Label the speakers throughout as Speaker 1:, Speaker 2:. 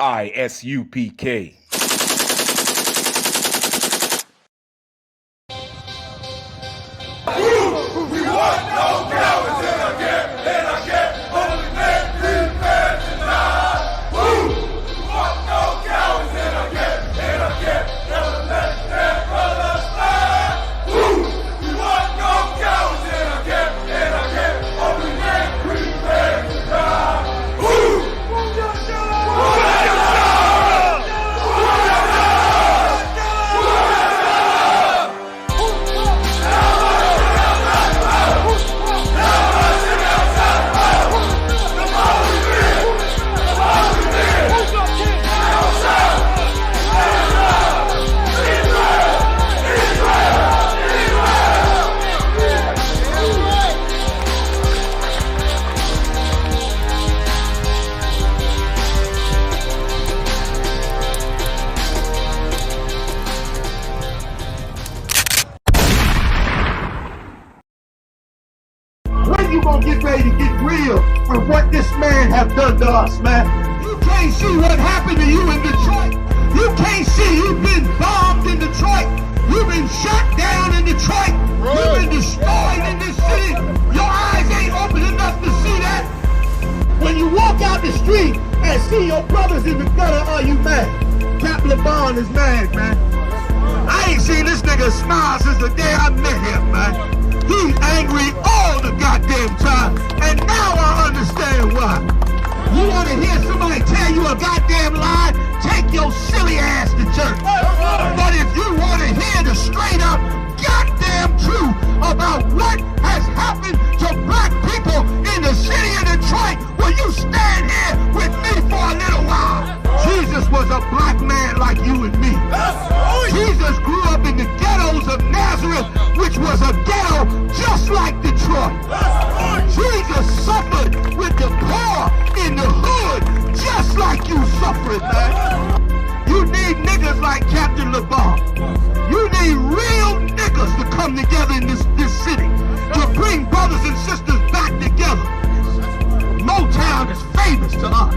Speaker 1: ISUPK.
Speaker 2: We want no cowards in our camp, in our camp. Only men, free fans tonight. We want no cowards in our camp, in our camp. Never let their brothers die. We want no cowards in our camp, in our camp. Only men, free fans tonight.
Speaker 3: You gonna get ready to get real with what this man have done to us, man. You can't see what happened to you in Detroit. You can't see you've been bombed in Detroit. You've been shot down in Detroit. You've been destroyed in this city. Your eyes ain't open enough to see that. When you walk out the street and see your brothers in the gutter, are you mad? Cap LeBron is mad, man. I ain't seen this nigga smile since the day I met him, man. He's angry all the goddamn time, and now I understand why. You want to hear somebody tell you a goddamn lie? Take your silly ass to church. But if you want to hear the straight up goddamn truth about what has happened to black people in the city of Detroit, will you stand here with me for a little while? Jesus was a black man like you and me. Jesus grew up in the ghettos of Nazareth, which was a ghetto just like Detroit. Jesus suffered with the poor in the hood just like you suffered, man. You need niggas like Captain LeBron. You need real niggas to come together in this city to bring brothers and sisters back together. Motown is famous to us.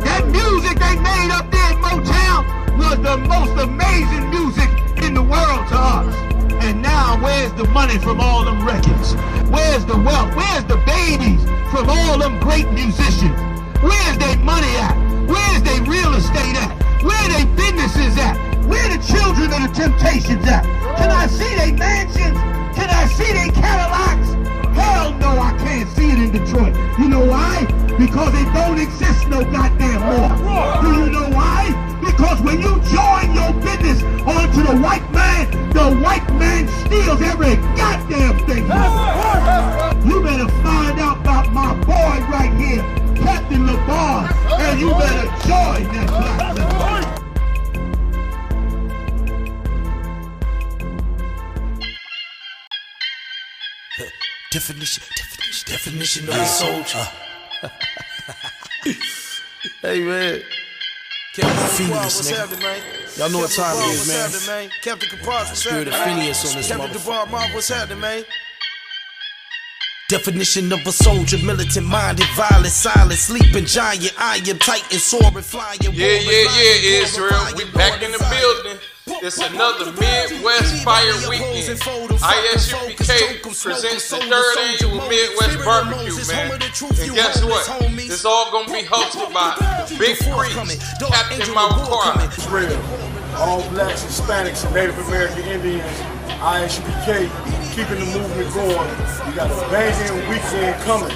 Speaker 3: That music they made up there in Motown was the most amazing music in the world to us. And now where's the money from all them records? Where's the wealth? Where's the babies from all them great musicians? Where's their money at? Where's their real estate at? Where their businesses at? Where the children of the Temptations at? Can I see their mansions? Can I see their Cadillacs? Hell no, I can't see it in Detroit. You know why? Because it don't exist no goddamn more. Do you know why? Because when you join your business onto the white man steals every goddamn thing. You better find out about my boy right here, Captain LeBron, and you better join that black man.
Speaker 4: Definition of a soldier. Hey man, Phineas,
Speaker 5: what's happening, man?
Speaker 4: Y'all know what time it is, man.
Speaker 5: Captain Capaz, what's
Speaker 4: Spirit
Speaker 5: happening,
Speaker 4: of Phineas on this
Speaker 5: Captain
Speaker 4: motherfucker.
Speaker 5: DeBar, what's happening, man?
Speaker 4: Definition of a soldier, militant minded, violent, silent, sleeping giant, iron, titan, soaring, flying.
Speaker 6: Yeah, Israel. We back in the building. It's another Midwest Fire Weekend. ISUPK presents the third annual Midwest Barbecue, man. And guess what? It's all gonna be hosted by Big Priest, Captain Mawakara.
Speaker 7: Israel, all blacks, Hispanics, and Native American Indians, ISUPK, keeping the movement going. We got a banging weekend coming.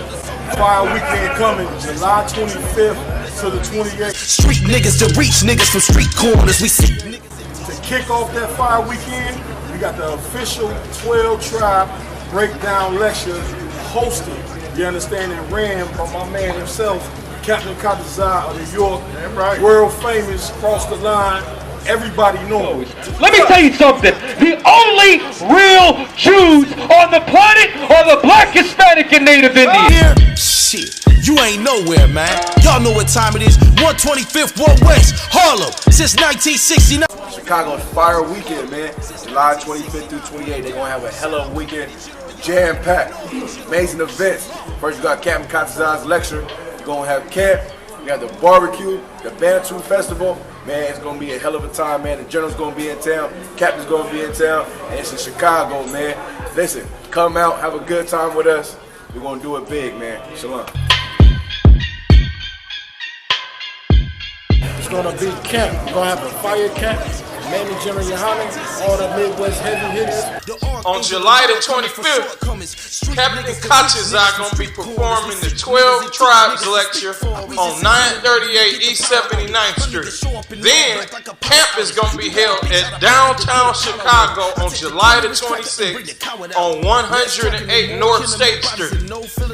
Speaker 7: Fire weekend coming, July 25th to the 28th.
Speaker 4: Street niggas to reach niggas from street corners. We see niggas.
Speaker 7: To kick off that fire weekend, we got the official 12 Tribe breakdown lecture hosted, you understand, and ran by my man himself, Captain Katazai of New York, world famous, cross the line, everybody knows.
Speaker 8: Let me tell you something, the only real Jews on the planet are the black, Hispanic, and Native Indians.
Speaker 4: Shit, you ain't nowhere, man. Y'all know what time it is. 125th Ward West, Harlem, since 1969.
Speaker 9: Chicago's Fire Weekend, man. July 25th through 28th. They're gonna have a hell of a weekend, jam-packed, amazing events. First, you got Captain Katazai's lecture. You're gonna have Camp. We got the barbecue, the Bantu Festival. Man, it's gonna be a hell of a time, man. The General's gonna be in town, Captain's gonna be in town, and it's in Chicago, man. Listen, come out, have a good time with us. We're gonna do it big, man. Shalom.
Speaker 7: It's gonna be camp. We're gonna have a fire camp. Manny, General Yohanan, all the Midwest heavy hitters.
Speaker 6: On July the 25th, Captain Kachazai gonna be performing the 12 Tribes lecture on 938 East 79th Street. Then, camp is gonna be held at downtown Chicago on July the 26th on 108 North State Street.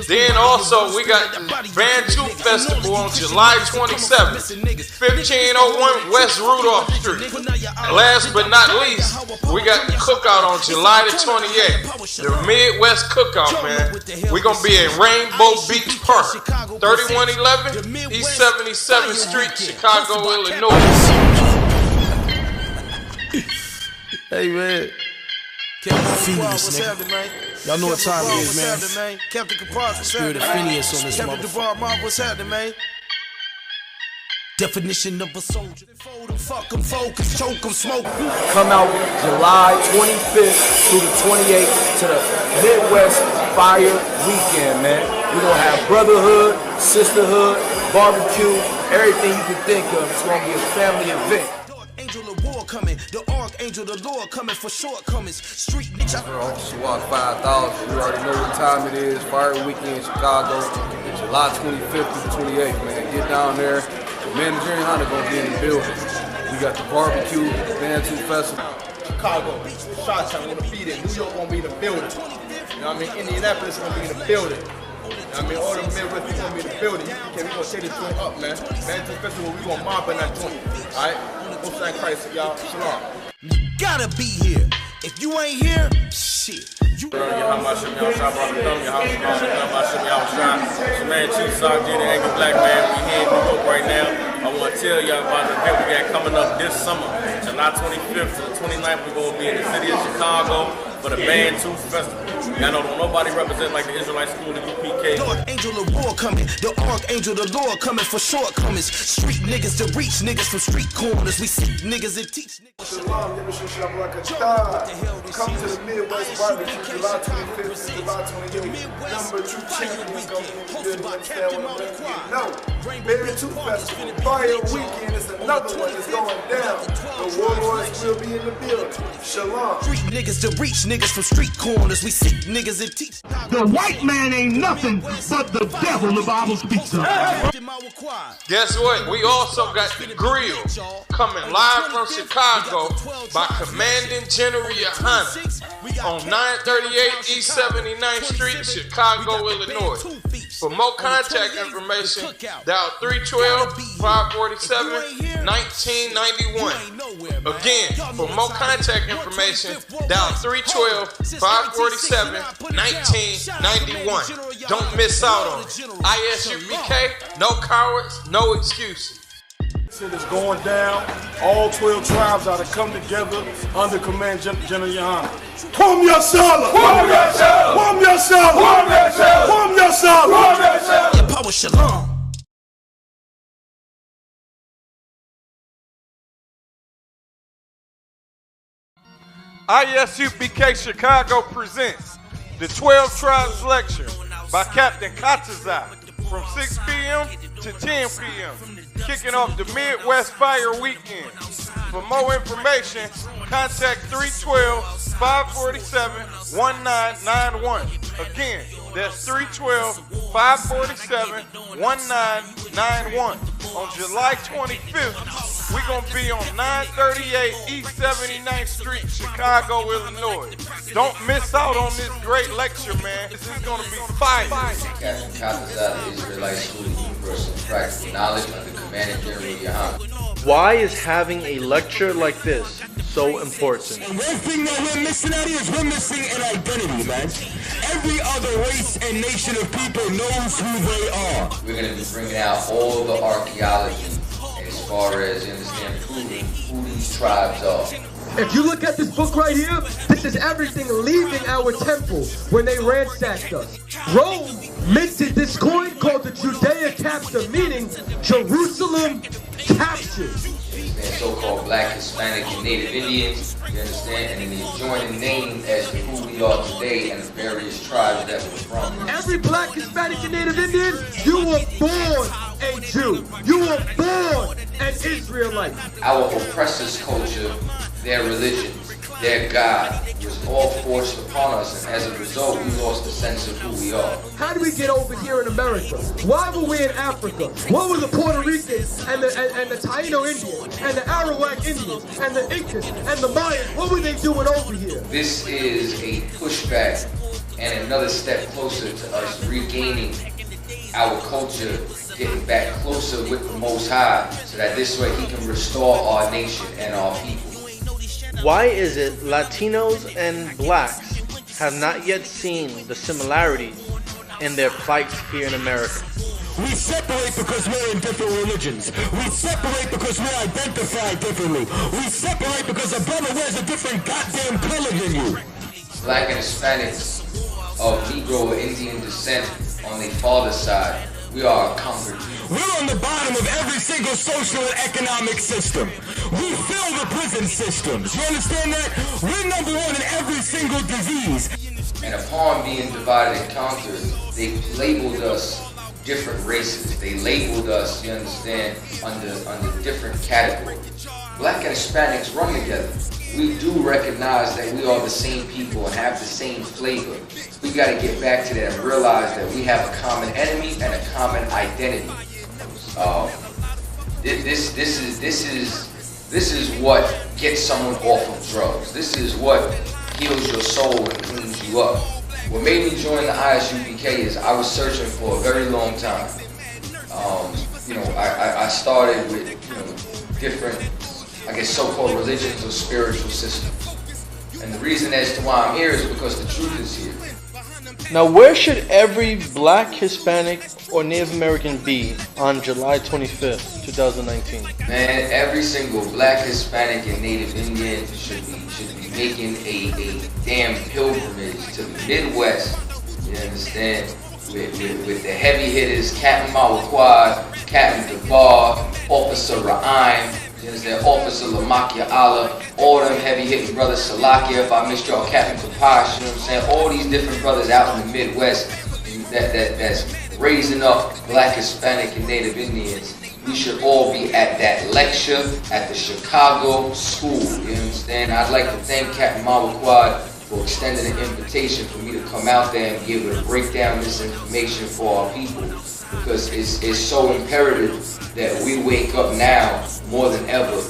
Speaker 6: Then also, we got the Bantu Festival on July 27th, 1501 West Rudolph Street. Last but not least, we got the cookout on July the 28th. The Midwest Cookout, man. We're going to be in Rainbow Beach Park, 3111 East 77th Street, Chicago, Illinois.
Speaker 4: Hey, man. Phineas, man. Y'all know what time it is, man. Spirit of Phineas on this motherfucker.
Speaker 1: What's happening, man?
Speaker 4: Definition of a soldier. Fuck 'em, focus, choke 'em, smoke.
Speaker 9: Come out July 25th through the 28th to the Midwest Fire Weekend, man. We're gonna have brotherhood, sisterhood, barbecue, everything you can think of. It's gonna be a family event.
Speaker 4: Angel of war coming, the archangel, the Lord coming for shortcomings. Street nigga.
Speaker 9: Swat 5,000. You already know what time it is. Fire Weekend, Chicago, July 25th through the 28th, man. Get down there. Manager and Honda gonna be in the building. We got the barbecue, Bantu Festival.
Speaker 5: Chicago, Chi-Town gonna be there. New York gonna be in the building. You know what I mean? Indianapolis gonna be in the building. You know what I mean? All the Midwest people gonna be in the building. We gonna take this joint up, man. Bantu Festival, we gonna mob in that joint. Alright? Most thank Christ, y'all. Shalom.
Speaker 4: Gotta be here. If you ain't here, shit. You
Speaker 10: Man, Chief Sergeant Angry Black Man, we here in New York right now. I want to tell y'all about the event we got coming up this summer. July 25th to the 29th, we're going to be in the city of Chicago for the Bantu Festival. Y'all know don't nobody represent like the Israelite School, the UPK.
Speaker 4: The angel of war coming, the archangel, the Lord coming for shortcomings. Street niggas to reach niggas from street corners. We see niggas that teach niggas.
Speaker 7: Come to the Midwest Barbecue, July 25th to July 28th. Number 2 champions gonna be in the building. Understand what I'm letting you know. Bantu Festival, Fire Weekend is another one that's going down. The Warlords will be in the building. Shalom.
Speaker 4: Street niggas to reach niggas from street corners. We see niggas that teach.
Speaker 3: The white man ain't nothing but the devil, the Bible speaks of.
Speaker 6: Guess what? We also got the grill coming live from Chicago by Commanding General Yohanan on 938 East 79th Street, Chicago, Illinois. For more contact information, dial 312-547-1991. Again, for more contact information, dial 312-547-1991. Don't miss out on it. ISUBK, no cowards, no excuses.
Speaker 7: Shit is going down. All 12 tribes are to come together under command General Yohanan. Kwam Yashala! Kwam Yashala! Kwam Yashala! Kwam Yashala! Kwam Yashala! Kwam Yashala!
Speaker 4: Your power shalom.
Speaker 6: ISUBK Chicago presents the 12 Tribes Lecture by Captain Kachazai from 6 p.m. to 10 p.m. kicking off the Midwest Fire Weekend. For more information, contact 312-547-1991. Again, that's 312-547-1991. On July 25th, we're going to be on 938 East 79th Street, Chicago, Illinois. Don't miss out on this great lecture, man. This is going to be fire.
Speaker 11: Captain Kachazai, the Israelite School of Universal Practical Knowledge under Commanding General Yohanan.
Speaker 12: Why is having a lecture like this so important?
Speaker 3: And one thing that we're missing out here is we're missing an identity, man. Every other race and nation of people knows who they are.
Speaker 11: We're going to be bringing out all the archaeology as far as, you understand, proving who these tribes are.
Speaker 1: If you look at this book right here, this is everything leaving our temple when they ransacked us. Rome minted this coin called the Judea Capta, meaning Jerusalem captured.
Speaker 11: So-called Black, Hispanic, and Native Indians, you understand, and the adjoining name as to who we are today and the various tribes that we're from.
Speaker 1: Every Black, Hispanic, and Native Indian, you were born a Jew. You were born an Israelite.
Speaker 11: Our oppressors' culture, their religion, their God, was all forced upon us, and as a result, we lost the sense of who we are.
Speaker 1: How did we get over here in America? Why were we in Africa? What were the Puerto Ricans and the Taino Indians and the Arawak Indians and the Incas and the Mayans? What were they doing over here?
Speaker 11: This is a pushback and another step closer to us regaining our culture, getting back closer with the Most High, so that this way He can restore our nation and our people.
Speaker 12: Why is it Latinos and blacks have not yet seen the similarities in their plights here in America?
Speaker 3: We separate because we're in different religions. We separate because we identify differently. We separate because a brother wears a different goddamn color than you.
Speaker 11: Black and Hispanics of Negro or Indian descent on the father's side, we are a conquered people.
Speaker 3: We're on the bottom of every single social and economic system. We fill the prison systems. You understand that? We're number one in every single disease.
Speaker 11: And upon being divided and conquered, they labeled us different races. They labeled us, you understand, under different categories. Black and Hispanics run together. We do recognize that we are the same people and have the same flavor. We got to get back to that and realize that we have a common enemy and a common identity. This is what gets someone off of drugs. This is what heals your soul and cleans you up. What made me join the ISUPK is I was searching for a very long time. I started with different, I guess, so-called religions or spiritual systems. And the reason as to why I'm here is because the truth is here.
Speaker 12: Now, where should every Black, Hispanic, or Native American be on July 25th, 2019?
Speaker 11: Man, every single Black, Hispanic, and Native Indian should be making a damn pilgrimage to the Midwest. You understand? With the heavy hitters, Captain Mawquad, Captain Debar, Officer Ra'im, you understand, Officer Lamakia Allah, all them heavy hitting brothers, Salakia, if I missed y'all, Captain Kapash, you know what I'm saying? All these different brothers out in the Midwest that's raising up Black, Hispanic, and Native Indians. We should all be at that lecture at the Chicago school, you understand? I'd like to thank Captain Mawquad for extending an invitation for me to come out there and be able to break down this information for our people, because it's so imperative that we wake up now more than ever.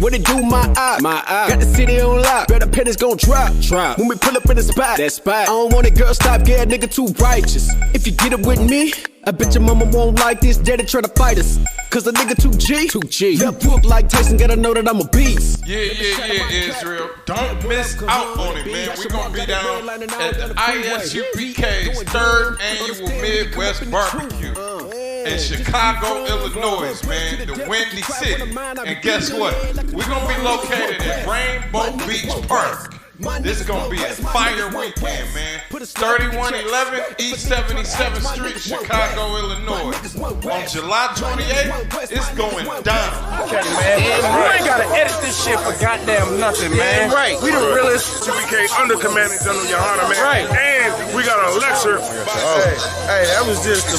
Speaker 13: What it do, my eye? Got the city on lock. Better pennies gon' drop. When we pull up in the spot, I don't want it, girl, stop, yeah, nigga too righteous. If you get it with me, I bet your mama won't like this. Daddy try to fight us, cause the nigga too G. Left hook like Tyson, gotta know that I'm a beast.
Speaker 6: Yeah, Israel. Don't miss out on it, man. We gonna be down at the ISUPK's 3rd annual Midwest Barbecue in Chicago, Illinois, man, the Windy City. And guess what? We're gonna be located at Rainbow Beach Park. This is gonna be a fire weekend, man. 3111 East 77th Street, Chicago, Illinois. On July 28th, it's going down.
Speaker 14: Okay, man. You ain't gotta edit this shit for goddamn nothing, man. Right. We the realest.
Speaker 7: UPK under commanding General Yohana, man.
Speaker 14: Right.
Speaker 7: And we got a lecture.
Speaker 14: Hey, that was just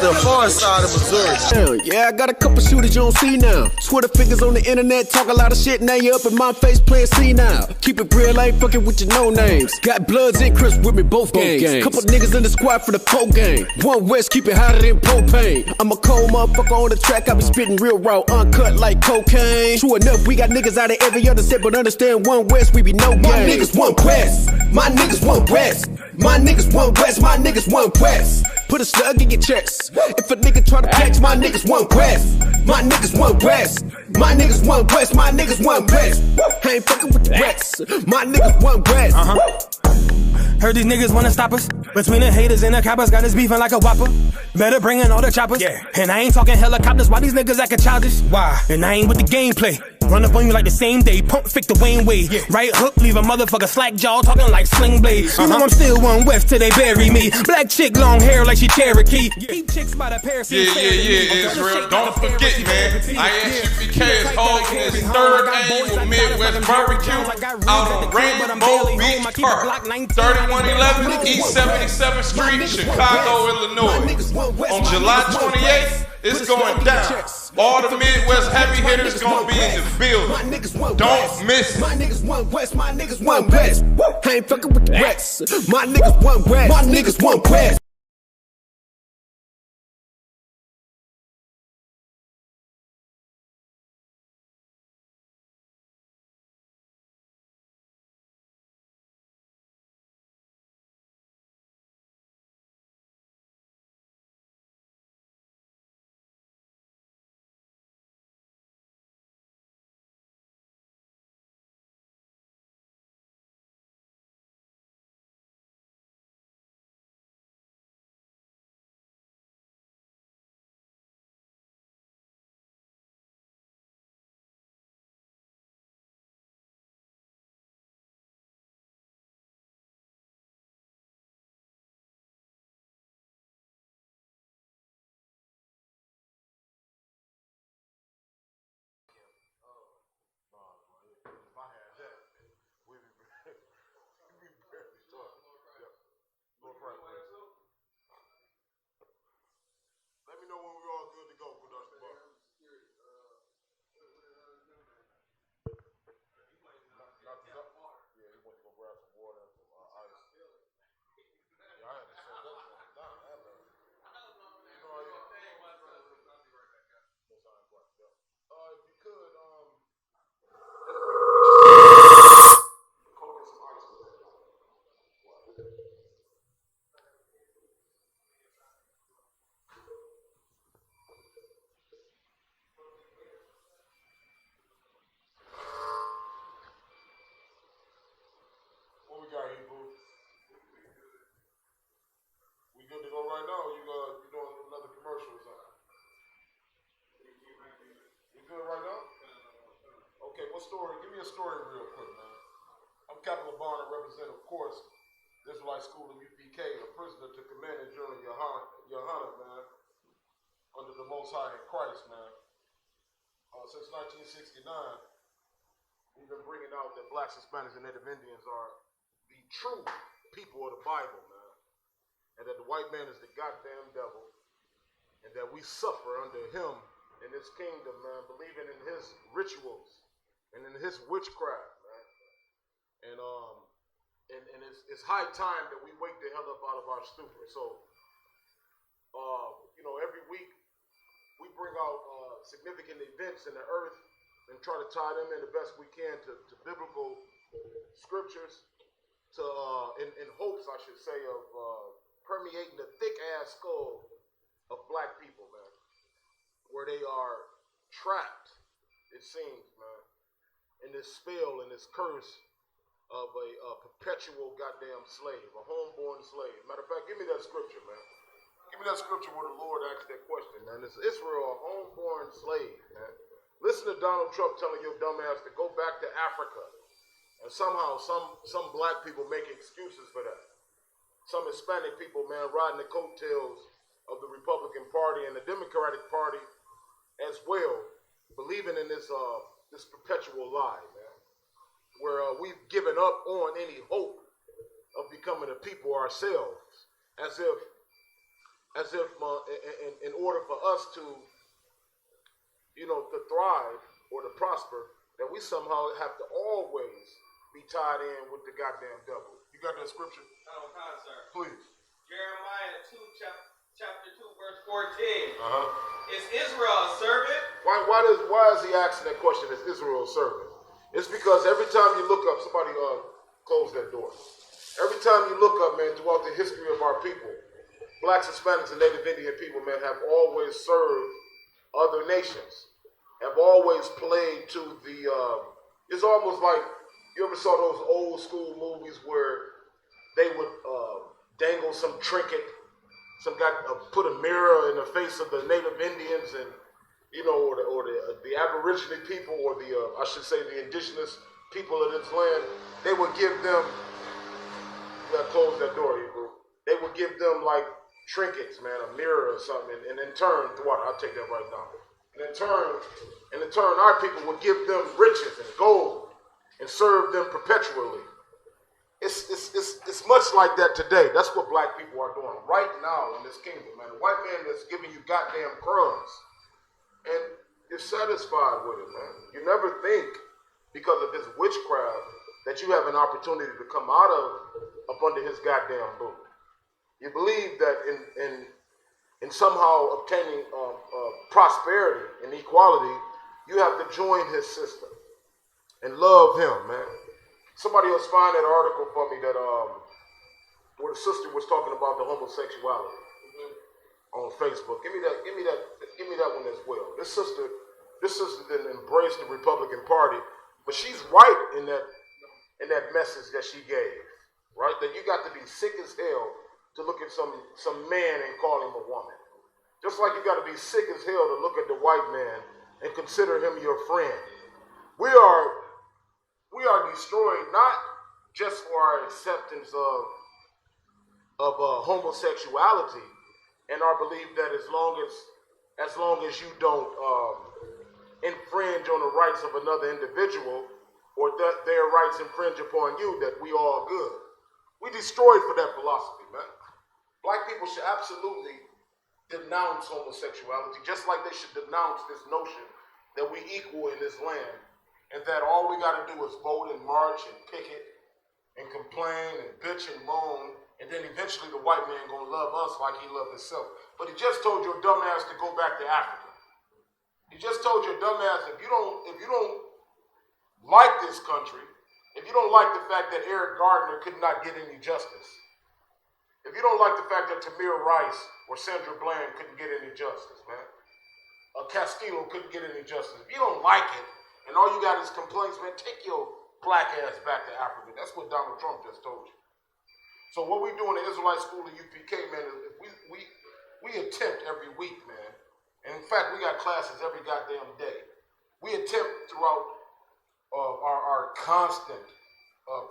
Speaker 14: the far side of Missouri.
Speaker 13: Yeah, I got a couple shooters you don't see now. Twitter figures on the internet talk a lot of shit. Now you up in my face playing C now. Keep it real, I ain't fucking with your no names. Got Bloods and Crips with me both games. Couple niggas in the squad for the pole game. One West, keep it hotter than propane. I'm a cold motherfucker on the track. I be spitting real raw, uncut like cocaine. True enough, we got niggas out of every other step, but understand one West, we be no game. My niggas one West. My niggas one West. My niggas one West. My niggas one West. Put a slug in your chest. If a nigga try to catch, my niggas one West. My niggas one West. My niggas one West. My niggas one West. I ain't fucking with the rest. My niggas one West.
Speaker 15: Heard these niggas wanna stop us. Between the haters and the coppers, got us beefing like a whopper. Better bring in all the choppers. And I ain't talking helicopters. Why these niggas acting childish? Why? And I ain't with the gameplay. Run up on you like the same day. Pump fake the Wayne Wade. Right hook, leave a motherfucker slack jaw, talking like Sling Blade. You know I'm still one West till they bury me. Black chick, long hair like she Cherokee. Keep chicks by the pair.
Speaker 6: Israel. Don't forget, man. ISUPK is holding its third annual Midwest Barbecue out on Rainbow Beach Park, 3111 East 77th Street, Chicago, Illinois. On July 28th, it's going down. All the Midwest heavy hitters gonna be in the building. Don't miss it.
Speaker 13: My niggas one West. My niggas one West. I ain't fucking with the rest. My niggas one West. My niggas one West.
Speaker 7: Let me know when we're all good to go, Production Buck. Yeah, he went to go grab some water and some ice. Yeah, I had to set that one down. You know, if you could, what we got here, boo? We good to go right now? Or you doing another commercial or something? You good right now? Okay, what story? Give me a story real quick, man. I'm Captain LeBron, I represent, of course, Israelite School of UPK, a prisoner to command and General Yohana, man, under the Most High in Christ, man. Since 1969, we've been bringing out that blacks, Hispanics, and Native Indians are the true people of the Bible, man. And that the white man is the goddamn devil. And that we suffer under him in his kingdom, man, believing in his rituals and in his witchcraft, man. And it's high time that we wake the hell up out of our stupor. So, every week we bring out significant events in the earth and try to tie them in the best we can to biblical scriptures, in hopes, I should say, of permeating the thick-ass skull of black people, man, where they are trapped, it seems, man, in this spell and this curse of a perpetual goddamn slave, a homeborn slave. Matter of fact, give me that scripture, man. Give me that scripture where the Lord asked that question, man. Is Israel a homeborn slave, man? Listen to Donald Trump telling your dumb ass to go back to Africa. And somehow some black people make excuses for that. Some Hispanic people, man, riding the coattails of the Republican Party and the Democratic Party as well, believing in this perpetual lie, man, where we've given up on any hope of becoming a people ourselves, as if in order for us to thrive or to prosper, that we somehow have to always be tied in with the goddamn devil. You got that scripture?
Speaker 6: Oh, kind sir.
Speaker 7: Please.
Speaker 6: Jeremiah 2, chapter 2, verse 14.
Speaker 7: Uh-huh.
Speaker 6: Is Israel a servant?
Speaker 7: Why is he asking that question? Is Israel a servant? It's because every time you look up, somebody close that door. Every time you look up, man, throughout the history of our people, blacks, Hispanics, and Native Indian people, man, have always served other nations, have always played to the, it's almost like, you ever saw those old school movies where they would dangle some trinket, some guy put a mirror in the face of the Native Indians and, you know, or the Aborigine people, or the, I should say the indigenous people of this land, they would give them, you gotta close that door, Hebrew. They would give them like trinkets, man, a mirror or something, and in turn, I'll take that right now. And in turn, our people would give them riches and gold and serve them perpetually. It's much like that today. That's what black people are doing right now in this kingdom, man. The white man that's giving you goddamn crumbs, and you're satisfied with it, man. You never think, because of his witchcraft, that you have an opportunity to come out of up under his goddamn boot. You believe that in somehow obtaining prosperity and equality, you have to join his system and love him, man. Somebody else find that article for me that where the sister was talking about the homosexuality on Facebook. Give me that one as well. This sister didn't embrace the Republican Party, but she's right in that message that she gave, right? That you got to be sick as hell to look at some man and call him a woman. Just like you got to be sick as hell to look at the white man and consider him your friend. We are destroyed not just for our acceptance of homosexuality and our belief that as long as you don't infringe on the rights of another individual, or that their rights infringe upon you, that we all good. We destroyed for that philosophy, man. Black people should absolutely denounce homosexuality, just like they should denounce this notion that we equal in this land, and that all we got to do is vote and march and picket and complain and bitch and moan, and then eventually the white man gonna love us like he loved himself. But he just told your dumb ass to go back to Africa. He just told your dumb ass, if you don't like this country, if you don't like the fact that Eric Gardner could not get any justice, if you don't like the fact that Tamir Rice or Sandra Bland couldn't get any justice, man, Castillo couldn't get any justice, if you don't like it, and all you got is complaints, man, take your black ass back to Africa. That's what Donald Trump just told you. So what we do in the Israelite School at UPK, man, is we attempt every week, man. And in fact, we got classes every goddamn day. We attempt throughout our constant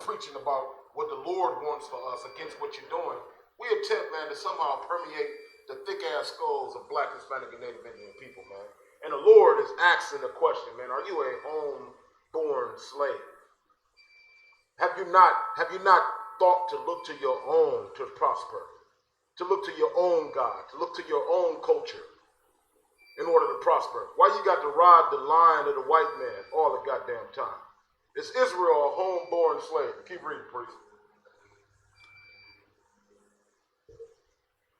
Speaker 7: preaching about what the Lord wants for us against what you're doing. We attempt, man, to somehow permeate the thick-ass skulls of black, Hispanic, and Native Indian people, man. And the Lord is asking the question, man, are you a home-born slave? Have you not thought to look to your own to prosper, to look to your own God, to look to your own culture in order to prosper? Why you got to ride the line of the white man all the goddamn time? Is Israel a home-born slave? Keep reading, priest.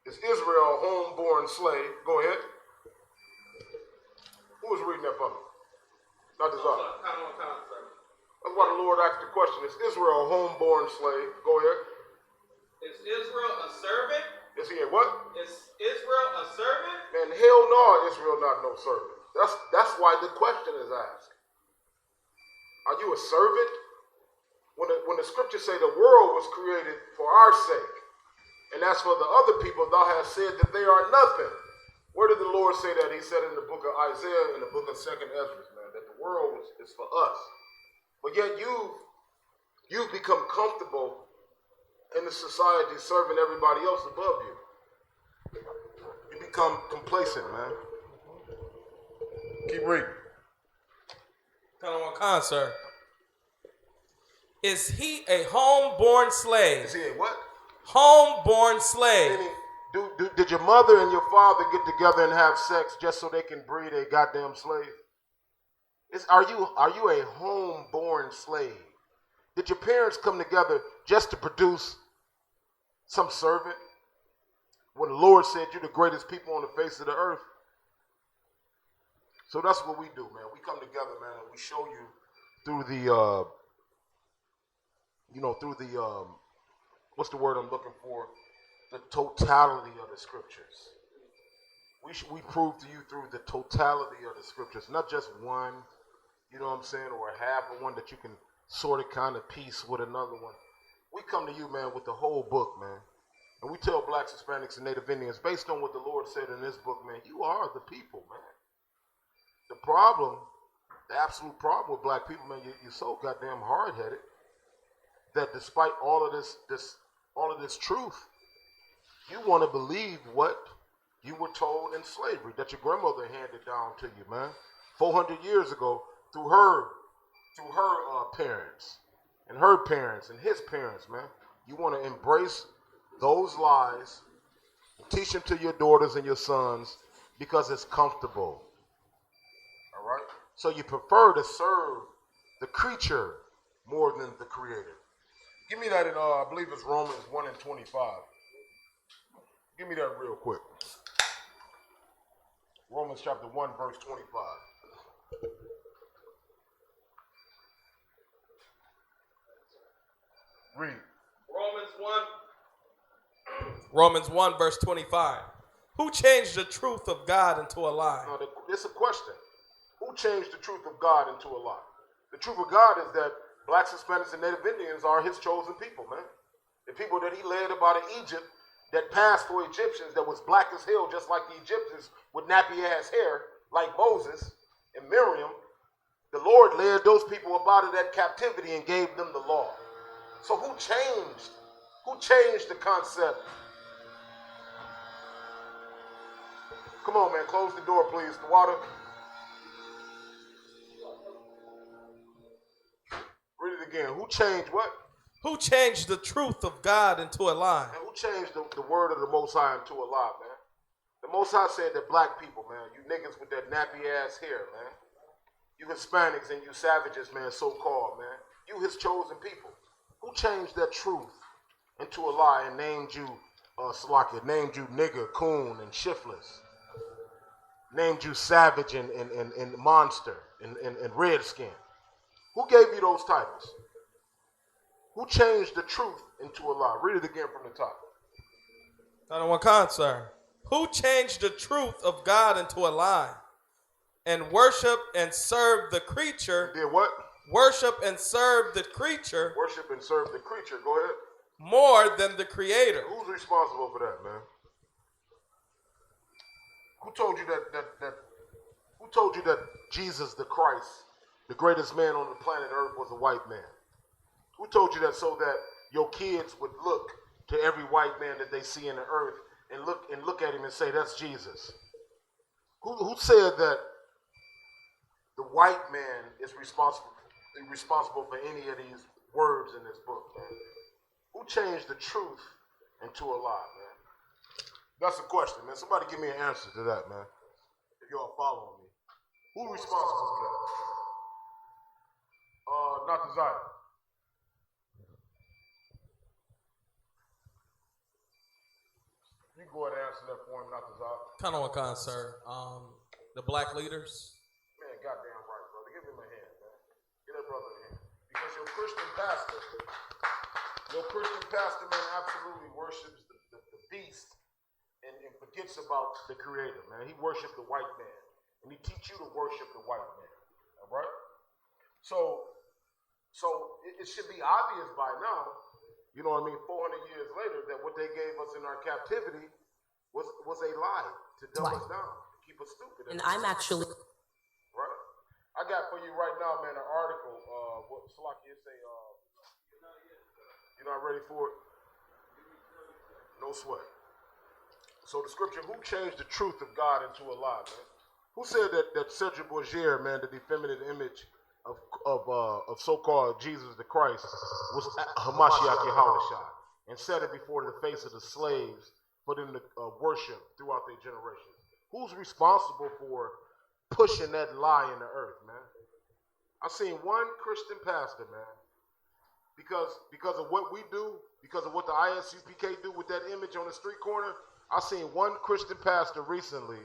Speaker 7: Is Israel a home-born slave? Go ahead. Who was reading that for me? Not this other. That's why the Lord asked the question. Is Israel a home-born slave? Go ahead.
Speaker 6: Is Israel a servant?
Speaker 7: Is he a what?
Speaker 6: Is Israel a servant?
Speaker 7: Man, hell no, Israel not no servant. That's why the question is asked. Are you a servant? When the scriptures say the world was created for our sake, and as for the other people, thou hast said that they are nothing. Where did the Lord say that? He said in the book of Isaiah, in the book of 2nd Ezra, man, that the world is for us. But yet you've become comfortable in the society serving everybody else above you. You become complacent, man. Keep reading.
Speaker 6: Tell him what concert. Is he a home-born slave?
Speaker 7: Is he a what?
Speaker 6: Home-born slave.
Speaker 7: Did your mother and your father get together and have sex just so they can breed a goddamn slave? Are you a home-born slave?
Speaker 16: Did your parents come together just to produce some servant? When the Lord said you're the greatest people on the face of the earth. So that's what we do, man. We come together, man, and we show you through the, what's the word I'm looking for? The totality of the scriptures. We prove to you through the totality of the scriptures, not just one, you know what I'm saying, or a half of one that you can sort of kind of piece with another one. We come to you, man, with the whole book, man. And we tell blacks, Hispanics, and Native Indians, based on what the Lord said in this book, man, you are the people, man. The problem, the absolute problem with black people, man, you're so goddamn hard-headed that despite all of this truth, you want to believe what you were told in slavery, that your grandmother handed down to you, man, 400 years ago through her parents and her parents and his parents, man. You want to embrace those lies, teach them to your daughters and your sons because it's comfortable. All right? So you prefer to serve the creature more than the creator. Give me that in, I believe it's Romans 1:25. Give me that real quick. Romans chapter 1, verse 25. Read.
Speaker 17: Romans 1, verse 25. Who changed the truth of God into a lie?
Speaker 16: No, it's a question. Who changed the truth of God into a lie? The truth of God is that blacks, Hispanics, and Native Indians are his chosen people, man. The people that he led about in Egypt that passed for Egyptians that was black as hell, just like the Egyptians with nappy-ass hair, like Moses and Miriam. The Lord led those people up out of that captivity and gave them the law. So who changed? Who changed the concept? Come on, man. Close the door, please. The water. Read it again. Who changed what?
Speaker 17: Who changed the truth of God into a lie?
Speaker 16: And who changed the word of the Most High into a lie, man? The Most High said that black people, man, you niggas with that nappy-ass hair, man. You Hispanics and you savages, man, so-called, man. You his chosen people. Who changed that truth into a lie and named you, Salakia, named you nigger, coon, and shiftless? Named you savage and monster and redskin? Who gave you those titles? Who changed the truth into a lie? Read it again from the top.
Speaker 17: I don't want concern. Who changed the truth of God into a lie and worship and serve the creature?
Speaker 16: Did what?
Speaker 17: Worship and serve the creature.
Speaker 16: Worship and serve the creature. Go ahead.
Speaker 17: More than the creator.
Speaker 16: Who's responsible for that, man? Who told you that who told you that Jesus the Christ, the greatest man on the planet Earth, was a white man? Who told you that so that your kids would look to every white man that they see in the earth and look at him and say, that's Jesus? Who said that the white man is responsible for any of these words in this book, man? Who changed the truth into a lie, man? That's the question, man. Somebody give me an answer to that, man. If y'all following me. Who's responsible for that? Not the Zion. You go ahead and answer that for him, not the Zion.
Speaker 17: Kind of want concern. The black leaders.
Speaker 16: Man, goddamn right, brother. Give him a hand, man. Give that brother a hand. Because your Christian pastor, man, absolutely worships the beast and forgets about the creator, man. He worships the white man. And he teach you to worship the white man. All right? So it should be obvious by now, you know what I mean, 400 years later, that what they gave us in our captivity was a lie to dumb us down, to keep us stupid.
Speaker 18: And I'm actually...
Speaker 16: Right? I got for you right now, man, an article. What Salaki say? You're not ready for it? No sweat. So the scripture, who changed the truth of God into a lie, man? Who said that Cedric Borgier, man, the effeminate image of so-called Jesus the Christ, was Hamashiach Yahushua, and set it before the face of the slaves for them to worship throughout their generations? Who's responsible for pushing that lie in the earth, man? I seen one Christian pastor, man, because of what we do, because of what the ISUPK do with that image on the street corner. I seen one Christian pastor recently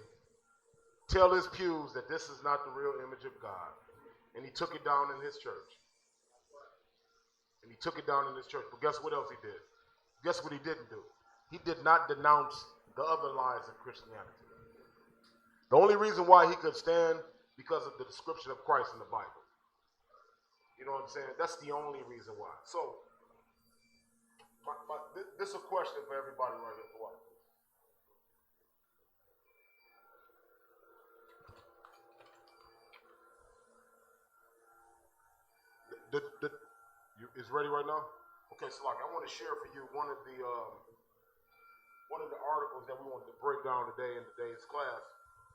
Speaker 16: tell his pews that this is not the real image of God, and he took it down in his church. But guess what else he did? Guess what he didn't do? He did not denounce the other lies of Christianity. The only reason why he could stand because of the description of Christ in the Bible. You know what I'm saying? That's the only reason why. So, this is a question for everybody right here. For what? Is ready right now? Okay, so like I want to share for you one of the articles that we wanted to break down today in today's class.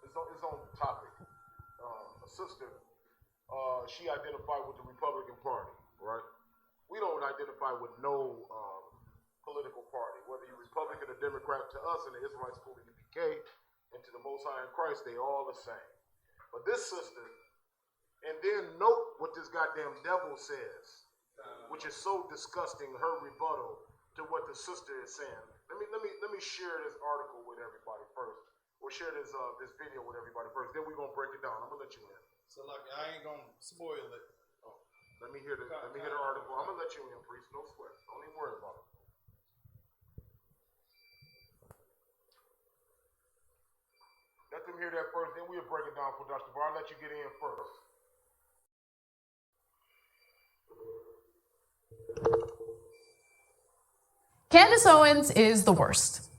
Speaker 16: It's on topic. A sister, she identified with the Republican Party, right? We don't identify with no political party, whether you're Republican or Democrat. To us and the Israelite School of UPK and to the Most High in Christ, they all the same. But this sister, and then note what this goddamn devil says, which is so disgusting, her rebuttal to what the sister is saying. Let me share this article with everybody first, or share this video with everybody first. Then we're gonna break it down. I'm gonna let you in.
Speaker 17: So like I ain't gonna spoil it.
Speaker 16: Oh, let me hear the article. I'm gonna let you in, priest. No sweat. Don't even worry about it. Let them hear that first. Then we'll break it down for Dr. Bar. I'll let you get in first.
Speaker 18: Candace Owens is the worst.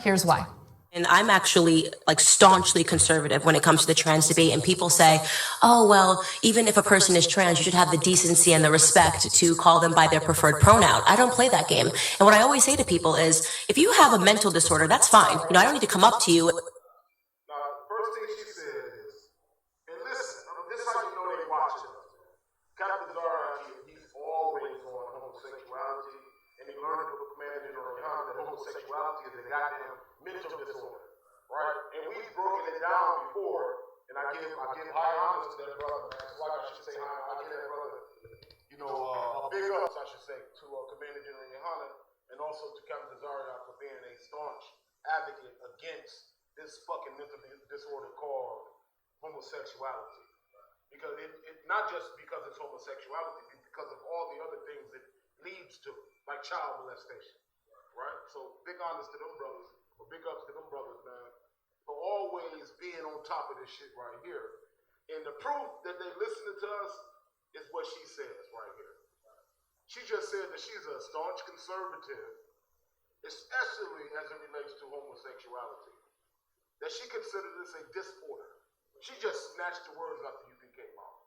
Speaker 18: Here's why.
Speaker 19: And I'm actually like staunchly conservative when it comes to the trans debate. And people say, oh, well, even if a person is trans, you should have the decency and the respect to call them by their preferred pronoun. I don't play that game. And what I always say to people is, if you have a mental disorder, that's fine. You know, I don't need to come up to you.
Speaker 16: First thing she said is, and listen, this is how you know they watching us. Captain Zara, he's always on homosexuality, and he learned from the commander that homosexuality is a goddamn mental disorder, right? And we've broken it down before, and I give high honors to that brother, man. So like I should say, I give that brother, you know, big ups, I should say, to Commander General Yohana, and also to Captain Zaria for being a staunch advocate against this fucking mental disorder called homosexuality. Because it not just because it's homosexuality, but because of all the other things it leads to, like child molestation, right? So big honors to them brothers. Big ups to them brothers, man, for always being on top of this shit right here. And the proof that they listening to us is what she says right here. She just said that she's a staunch conservative, especially as it relates to homosexuality. That she considers this a disorder. She just snatched the words out the UPK mouth.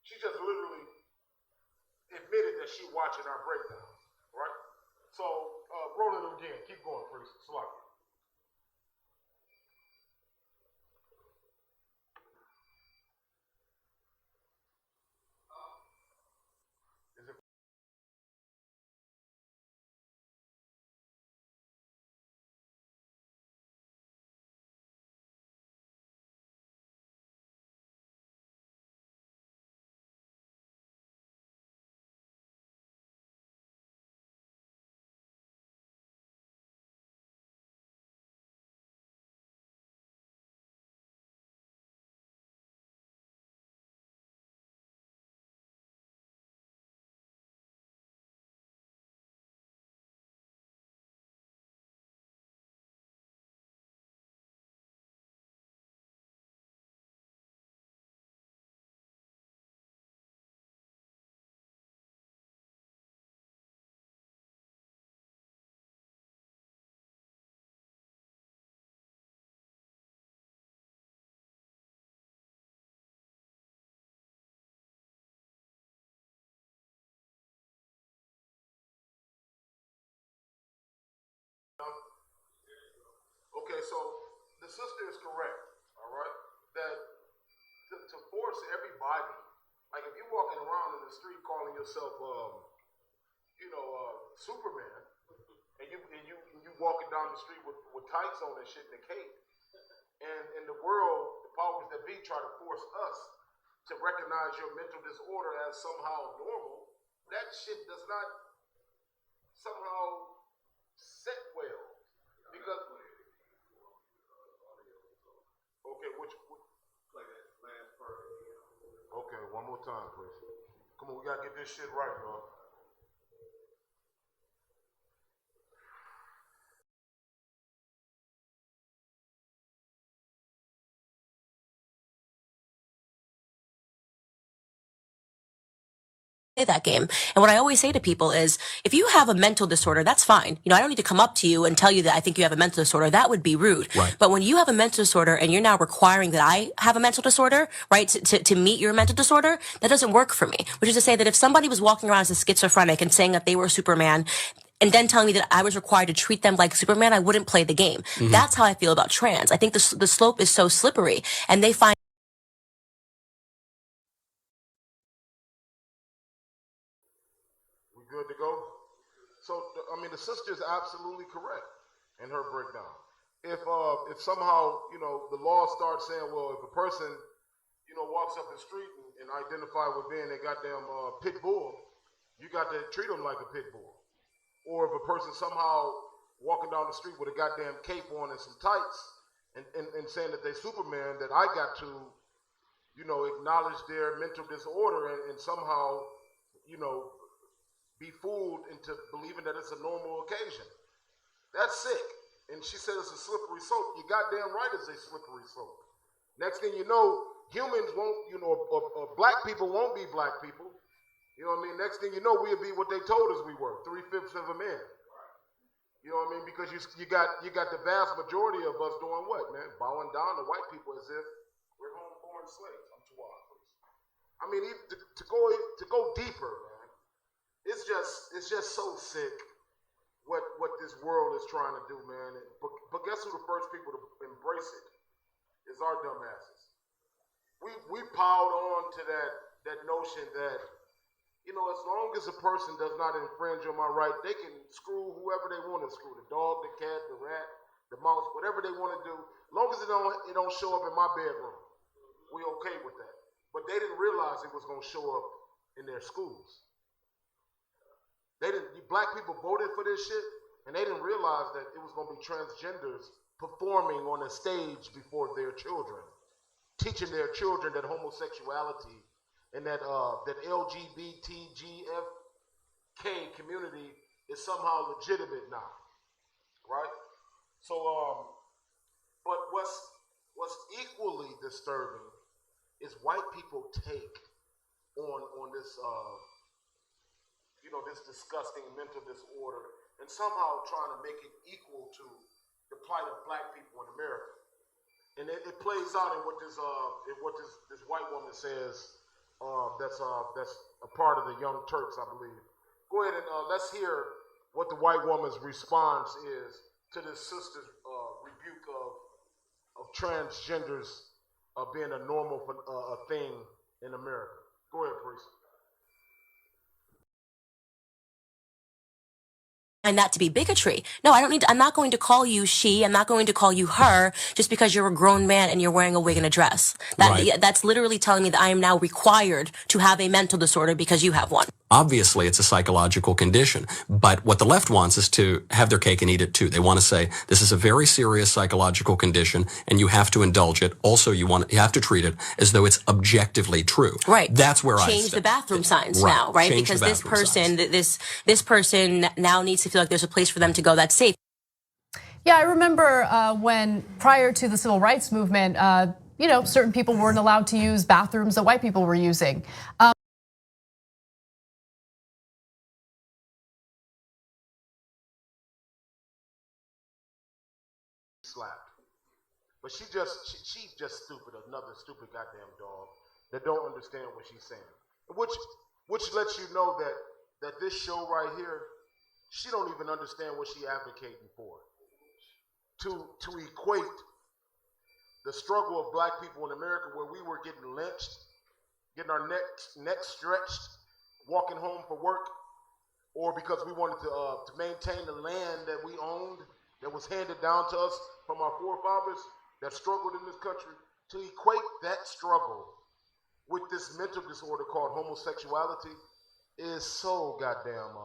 Speaker 16: She just literally admitted that she watching our breakdown, right? So, roll it again. Keep going, priest. Slug. Okay, so the sister is correct, all right? That to force everybody, like if you're walking around in the street calling yourself, Superman, and you walking down the street with tights on and shit and a cape, and in the world, the powers that be try to force us to recognize your mental disorder as somehow normal, that shit does not somehow set well. Because, okay, play that last part. Okay, one more time, please. Come on, we gotta get this shit right, bro.
Speaker 19: Play that game. And what I always say to people is, if you have a mental disorder, that's fine. You know, I don't need to come up to you and tell you that I think you have a mental disorder. That would be rude.
Speaker 20: Right.
Speaker 19: But when you have a mental disorder and you're now requiring that I have a mental disorder, right, to meet your mental disorder, that doesn't work for me. Which is to say that if somebody was walking around as a schizophrenic and saying that they were Superman, and then telling me that I was required to treat them like Superman, I wouldn't play the game.
Speaker 20: Mm-hmm.
Speaker 19: That's how I feel about trans. I think the slope is so slippery, and they find
Speaker 16: Good to go? So, I mean, the sister is absolutely correct in her breakdown. If somehow, you know, the law starts saying, well, if a person, you know, walks up the street and identify with being a goddamn pit bull, you got to treat them like a pit bull. Or if a person somehow walking down the street with a goddamn cape on and some tights and saying that they're Superman, that I got to, you know, acknowledge their mental disorder and somehow, you know, be fooled into believing that it's a normal occasion. That's sick. And she said it's a slippery slope. You goddamn right it's a slippery slope. Next thing you know, humans won't, you know, black people won't be black people. You know what I mean? Next thing you know, we'll be what they told us we were, 3/5 of a man. You know what I mean? Because you got the vast majority of us doing what, man? Bowing down to white people as if we're homeborn slaves. I'm too wild, please. I mean, to go deeper, man. It's just so sick what this world is trying to do, man. But guess who the first people to embrace it is our dumbasses. We piled on to that notion that, you know, as long as a person does not infringe on my right, they can screw whoever they want to screw, the dog, the cat, the rat, the mouse, whatever they want to do. As long as it don't show up in my bedroom, we okay with that. But they didn't realize it was going to show up in their schools. Black people voted for this shit, and they didn't realize that it was going to be transgenders performing on a stage before their children, teaching their children that homosexuality and that LGBTGFK community is somehow legitimate now, right? So, but what's equally disturbing is white people take on this. You know, this disgusting mental disorder and somehow trying to make it equal to the plight of black people in America. And it plays out in what this white woman says that's a part of the Young Turks, I believe. Go ahead and let's hear what the white woman's response is to this sister's rebuke of transgenders being a normal thing in America. Go ahead, priest.
Speaker 19: Find that to be bigotry. No, I'm not going to call you she. I'm not going to call you her just because you're a grown man and you're wearing a wig and a dress. That's literally telling me that I am now required to have a mental disorder because you have one.
Speaker 20: Obviously, it's a psychological condition, but what the left wants is to have their cake and eat it too. They want to say, this is a very serious psychological condition and you have to indulge it. Also, you have to treat it as though it's objectively true.
Speaker 19: Right.
Speaker 20: That's where
Speaker 19: Change the bathroom signs now, right?
Speaker 20: Change
Speaker 19: because this person now needs to feel like there's a place for them to go that's safe.
Speaker 18: Yeah, I remember when prior to the civil rights movement, you know, certain people weren't allowed to use bathrooms that white people were using.
Speaker 16: Slapped, but she's just stupid. Another stupid goddamn dog that don't understand what she's saying. Which lets you know that this show right here, she don't even understand what she advocating for. To equate the struggle of black people in America, where we were getting lynched, getting our necks stretched, walking home for work, or because we wanted to maintain the land that we owned, that was handed down to us from our forefathers that struggled in this country, to equate that struggle with this mental disorder called homosexuality, is so goddamn.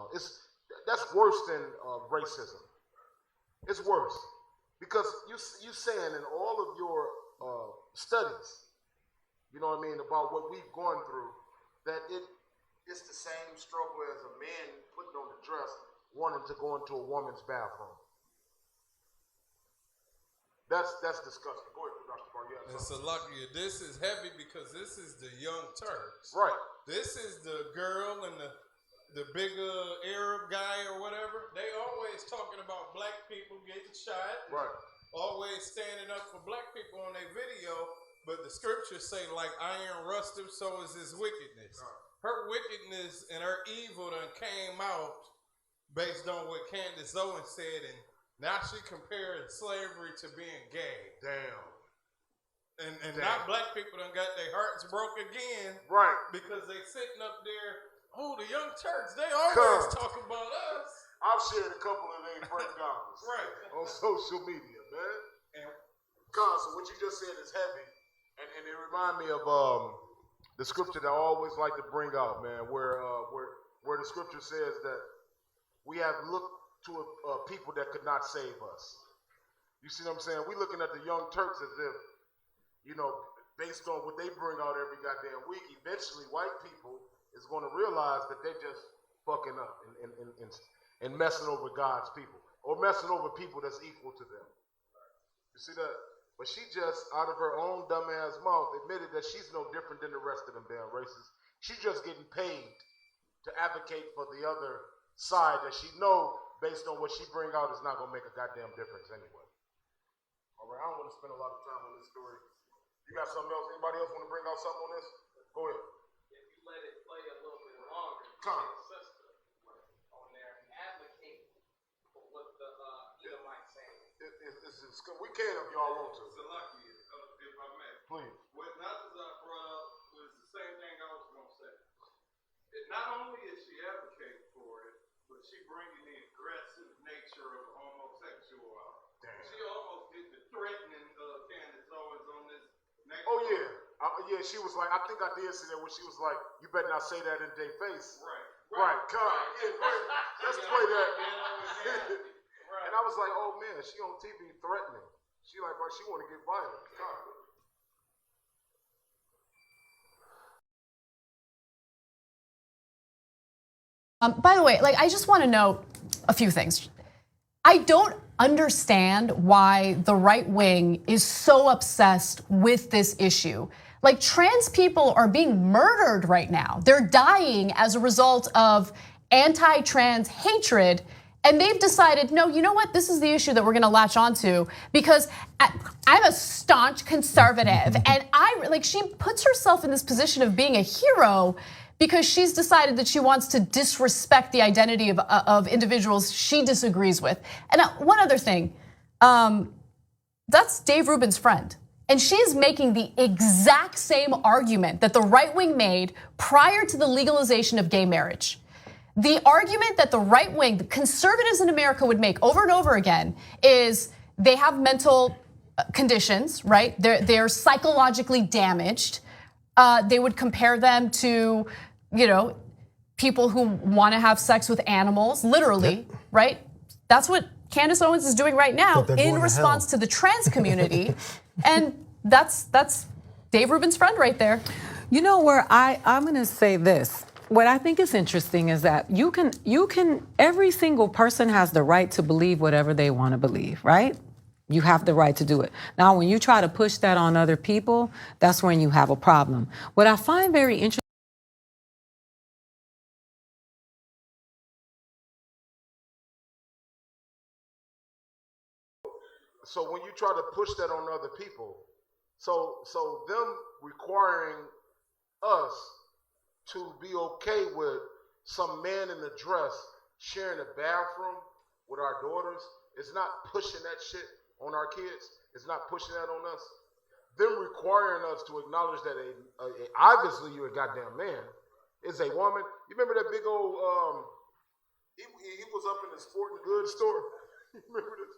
Speaker 16: That's worse than racism. It's worse because you saying in all of your studies, you know what I mean, about what we've gone through, that it's the same struggle as a man putting on the dress, wanting to go into a woman's bathroom. That's disgusting. Go ahead, Dr. Bar. Yeah,
Speaker 17: it's a lucky. This is heavy because this is the Young Turks.
Speaker 16: Right.
Speaker 17: This is the girl and the bigger Arab guy or whatever. They always talking about black people getting shot.
Speaker 16: Right.
Speaker 17: Always standing up for black people on their video. But the scriptures say, like iron rusteth, so is his wickedness. Her wickedness and her evil done came out based on what Candace Owens said, and now she comparing slavery to being gay.
Speaker 16: Damn.
Speaker 17: And now black people done got their hearts broke again.
Speaker 16: Right.
Speaker 17: Because they sitting up there, the Young Turks, they always talk about us.
Speaker 16: I've shared a couple of their breakdowns
Speaker 17: right.
Speaker 16: on social media, man.
Speaker 17: And
Speaker 16: so what you just said is heavy. And it remind me of the scripture that I always like to bring out, man, where the scripture says that we have looked to a people that could not save us. You see what I'm saying? We're looking at the Young Turks as if, based on what they bring out every goddamn week, eventually white people is going to realize that they're just fucking up and messing over God's people or messing over people that's equal to them. You see that? But she just, out of her own dumbass mouth, admitted that she's no different than the rest of them damn races. She's just getting paid to advocate for the other side that she know, based on what she bring out, is not going to make a goddamn difference anyway. All right, I don't want to spend a lot of time on this story. You got something else? Anybody else want to bring out something on this? Go ahead.
Speaker 21: If you let it play a little bit longer,
Speaker 16: Come.
Speaker 21: sister on there and advocate for what the Edomites saying.
Speaker 16: We can if y'all want to.
Speaker 17: It's a lucky, if I may.
Speaker 16: Please.
Speaker 17: What Nazar brought up was the same thing I was going to say. Not only is she advocating for it, but she bringing the aggressive nature of homosexual out. She almost did the threatening Candace Owens on this.
Speaker 16: Oh yeah, yeah. She was like, I think I did see that when she was like, "You better not say that in their face." Right. Come. Yeah, let's play that. And I was like, oh man, she on TV threatening. She like, bro, she want to get violent.
Speaker 18: By the way, I just want to note a few things. I don't understand why the right wing is so obsessed with this issue. Trans people are being murdered right now. They're dying as a result of anti-trans hatred. And they've decided, no, you know what? This is the issue that we're going to latch onto because I'm a staunch conservative. And she puts herself in this position of being a hero because she's decided that she wants to disrespect the identity of individuals she disagrees with. And one other thing, that's Dave Rubin's friend. And she is making the exact same argument that the right wing made prior to the legalization of gay marriage. The argument that the right wing, the conservatives in America would make over and over again is they have mental conditions, right? They're psychologically damaged. They would compare them to, people who want to have sex with animals, literally, right? That's what Candace Owens is doing right now in response to the trans community. And that's Dave Rubin's friend right there.
Speaker 22: You know where I'm going to say this. What I think is interesting is that you can every single person has the right to believe whatever they want to believe, right? You have the right to do it. Now, when you try to push that on other people, that's when you have a problem. What I find very interesting.
Speaker 16: So when you try to push that on other people, so them requiring us to be okay with some man in a dress sharing a bathroom with our daughters, it's not pushing that shit on our kids. It's not pushing that on us. Them requiring us to acknowledge that obviously you're a goddamn man is a woman. You remember that big old he was up in the sporting goods store. You remember this?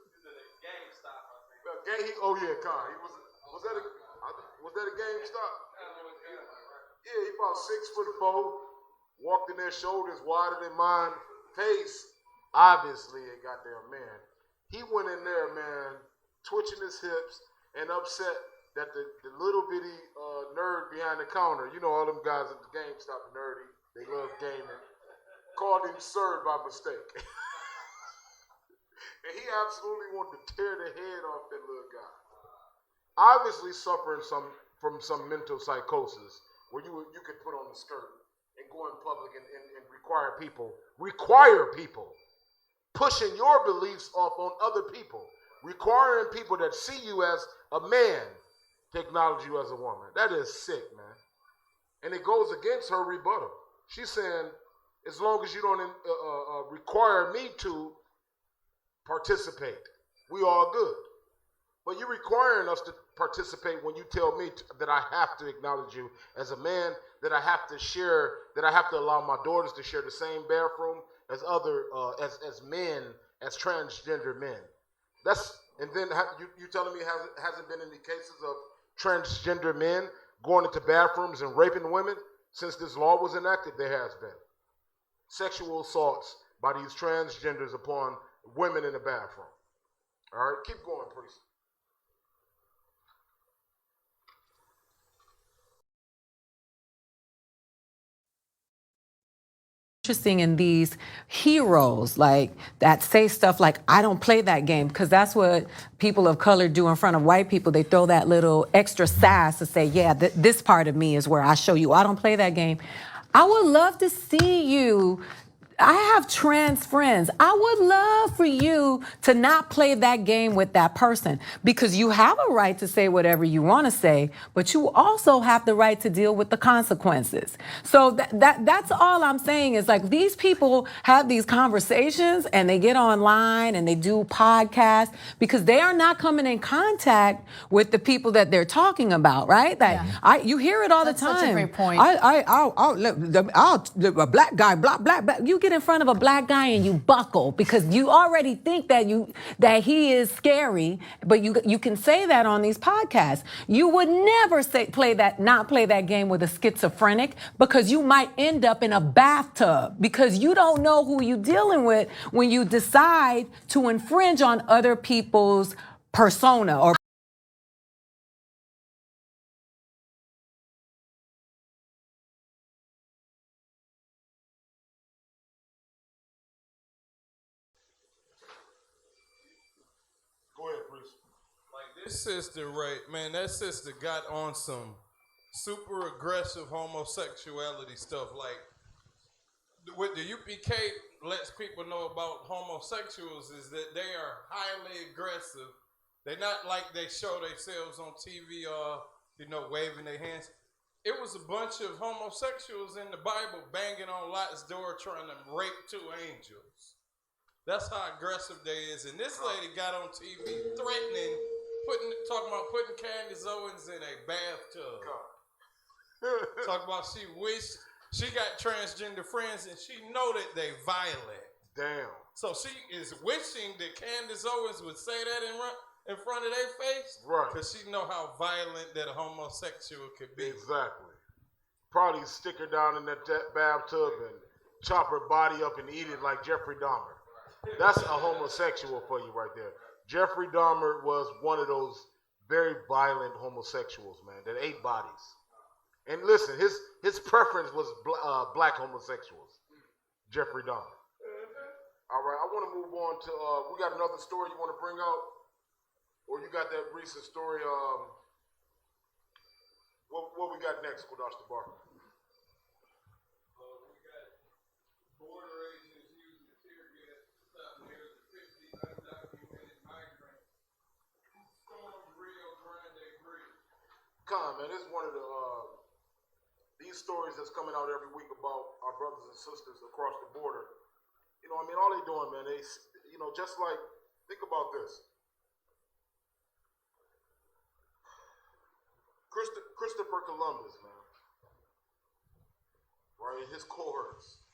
Speaker 21: GameStop, I
Speaker 16: think. Oh yeah, Con. Was that a GameStop? Yeah, he about 6'4", walked in their shoulders wider than mine, face, obviously a goddamn man. He went in there, man, twitching his hips and upset that the little bitty nerd behind the counter, you know all them guys at the GameStop, nerdy, they love gaming, called him sir by mistake. And he absolutely wanted to tear the head off that little guy. Obviously suffering from some mental psychosis where you could put on the skirt and go in public and require people, pushing your beliefs off on other people, requiring people that see you as a man to acknowledge you as a woman. That is sick, man. And it goes against her rebuttal. She's saying, as long as you don't require me to participate, we all good. But you're requiring us to participate when you tell me that I have to acknowledge you as a man, that I have to share, that I have to allow my daughters to share the same bathroom as other, as men, as transgender men. And then you telling me hasn't been any cases of transgender men going into bathrooms and raping women since this law was enacted? There has been sexual assaults by these transgenders upon women in the bathroom. All right, keep going, priest.
Speaker 22: Interesting in these heroes like that say stuff like, I don't play that game, because that's what people of color do in front of white people. They throw that little extra sass to say, yeah, this part of me is where I show you I don't play that game. I would love to see you. I have trans friends. I would love for you to not play that game with that person, because you have a right to say whatever you want to say, but you also have the right to deal with the consequences. So that's all I'm saying is, like, these people have these conversations and they get online and they do podcasts because they are not coming in contact with the people that they're talking about, right? Like, you hear it all the time.
Speaker 18: That's such a great point.
Speaker 22: A black guy, black. You get in front of a black guy and you buckle because you already think that he is scary, but you can say that on these podcasts. You would never not play that game with a schizophrenic, because you might end up in a bathtub because you don't know who you're dealing with when you decide to infringe on other people's persona or
Speaker 17: This sister, right, man, that sister got on some super aggressive homosexuality stuff. Like, what the UPK lets people know about homosexuals is that they are highly aggressive. They're not like they show themselves on TV or, waving their hands. It was a bunch of homosexuals in the Bible banging on Lot's door trying to rape 2 angels. That's how aggressive they is. And this lady got on TV threatening, talking about putting Candace Owens in a bathtub. Talking about she wished she got transgender friends and she know that they violent.
Speaker 16: Damn.
Speaker 17: So she is wishing that Candace Owens would say that in front of their face.
Speaker 16: Right.
Speaker 17: Because she know how violent that a homosexual could be.
Speaker 16: Exactly. Probably stick her down in that bathtub and chop her body up and eat it like Jeffrey Dahmer. That's a homosexual for you right there. Jeffrey Dahmer was one of those very violent homosexuals, man, that ate bodies. And listen, his preference was black homosexuals. Jeffrey Dahmer. All right, I want to move on to, we got another story you want to bring out? Or you got that recent story, what we got next, Kodash the Bar? Man, it's one of these stories that's coming out every week about our brothers and sisters across the border. All they doing, man, they, just like, think about this. Christopher Columbus, man, right, his cohorts,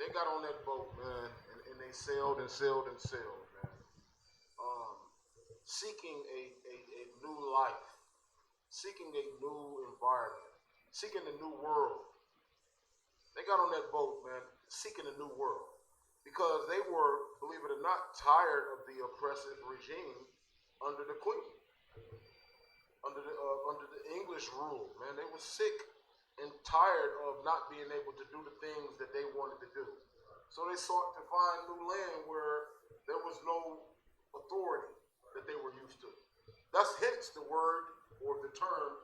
Speaker 16: they got on that boat, man, and they sailed and sailed and sailed, man, seeking a new life. Seeking a new environment, seeking a new world. they got on that boat, man, seeking a new world. Because they were, believe it or not, tired of the oppressive regime under the Queen, under the English rule, man. They were sick and tired of not being able to do the things that they wanted to do. So they sought to find new land where there was no authority that they were used to. Thus, hence the word or the term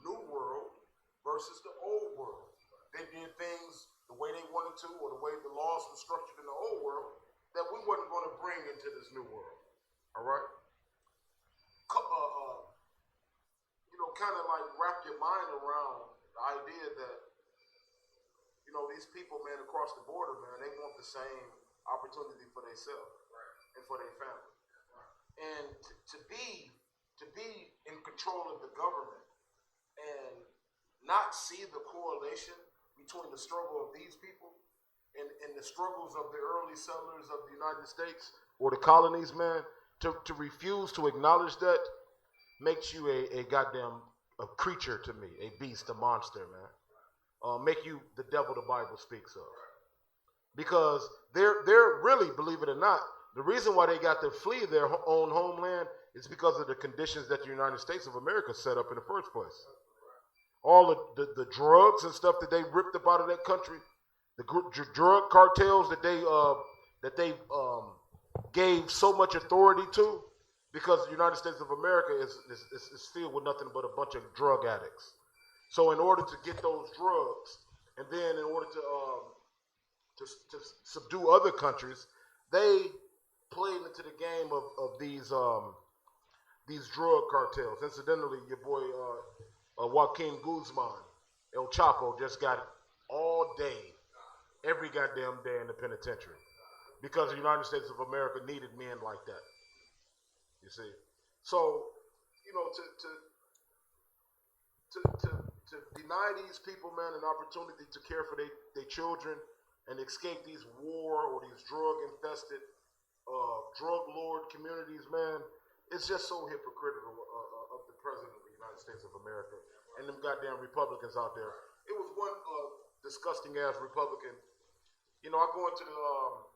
Speaker 16: New World versus the Old World. They did things the way they wanted to, or the way the laws were structured in the Old World, that we wasn't going to bring into this New World. All right? Kind of like wrap your mind around the idea that, these people, man, across the border, man, they want the same opportunity for themselves and for their family. And to be in control of the government and not see the correlation between the struggle of these people and the struggles of the early settlers of the United States or the colonies, man, to refuse to acknowledge that makes you a goddamn a creature to me, a beast, a monster, man. Make you the devil the Bible speaks of. Because they're really, believe it or not, the reason why they got to flee their own homeland is because of the conditions that the United States of America set up in the first place. All of the drugs and stuff that they ripped up out of that country, the drug cartels that they gave so much authority to, because the United States of America is filled with nothing but a bunch of drug addicts. So in order to get those drugs, and then in order to subdue other countries, they played into the game of these drug cartels. Incidentally, your boy Joaquin Guzman, El Chapo, just got all day, every goddamn day in the penitentiary, because the United States of America needed men like that. You see, so to deny these people, man, an opportunity to care for their children and escape these war or these drug-infested, drug-lord communities, man, it's just so hypocritical of the President of the United States of America and them goddamn Republicans out there. It was one disgusting-ass Republican. I go into the...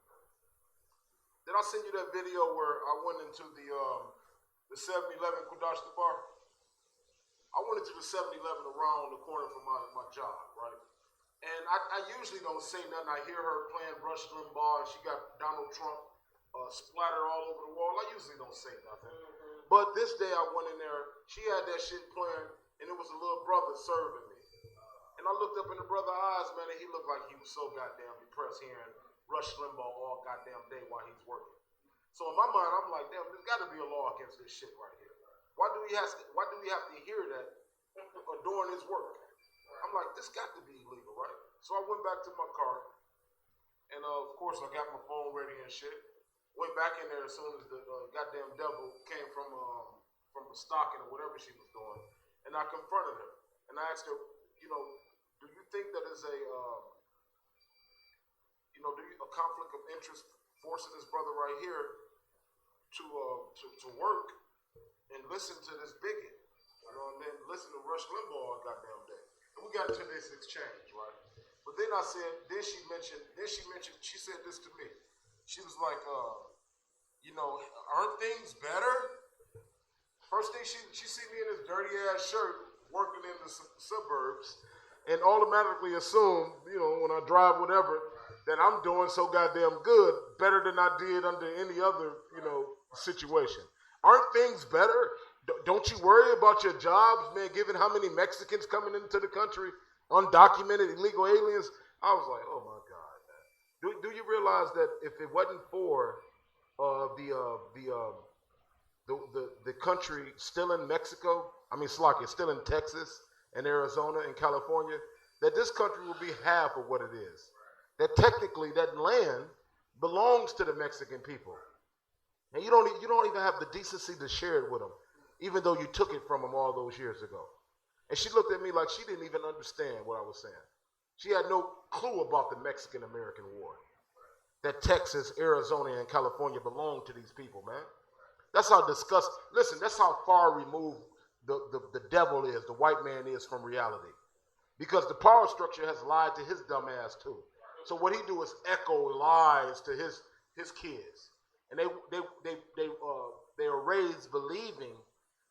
Speaker 16: Did I send you that video where I went into the 7-Eleven Kudash the bar? I went into the 7-Eleven around the corner from my job, right? And I usually don't say nothing. I hear her playing Rush Limbaugh, and she got Donald Trump splattered all over the wall. I usually don't say nothing. But this day I went in there, she had that shit playing, and it was a little brother serving me. And I looked up in the brother's eyes, man, and he looked like he was so goddamn depressed hearing Rush Limbaugh all goddamn day while he's working. So in my mind, I'm like, damn, there's got to be a law against this shit right here. Why do we have to hear that during his work? I'm like, this got to be illegal, right? So I went back to my car, and of course I got my phone ready and shit. Went back in there as soon as the goddamn devil came from the stocking or whatever she was doing, and I confronted her and I asked her, do you think that is a conflict of interest forcing this brother right here to work and listen to this bigot, and then listen to Rush Limbaugh all goddamn day. And we got into this exchange, right? But then I said, she said this to me. She was like, aren't things better? First thing she see me in this dirty ass shirt working in the suburbs, and automatically assume, when I drive whatever, that I'm doing so goddamn good, better than I did under any other, situation. Aren't things better? Don't you worry about your jobs, man, given how many Mexicans coming into the country, undocumented illegal aliens? I was like, oh my God, man. Do you realize that if it wasn't for the country still in Mexico, still in Texas and Arizona and California, that this country will be half of what it is? That technically that land belongs to the Mexican people. And you don't even have the decency to share it with them, even though you took it from them all those years ago. And she looked at me like she didn't even understand what I was saying. She had no clue about the Mexican-American War. That Texas, Arizona, and California belong to these people, man. That's how that's how far removed the devil is, the white man is from reality. because the power structure has lied to his dumb ass too. So what he do is echo lies to his kids, and they are raised believing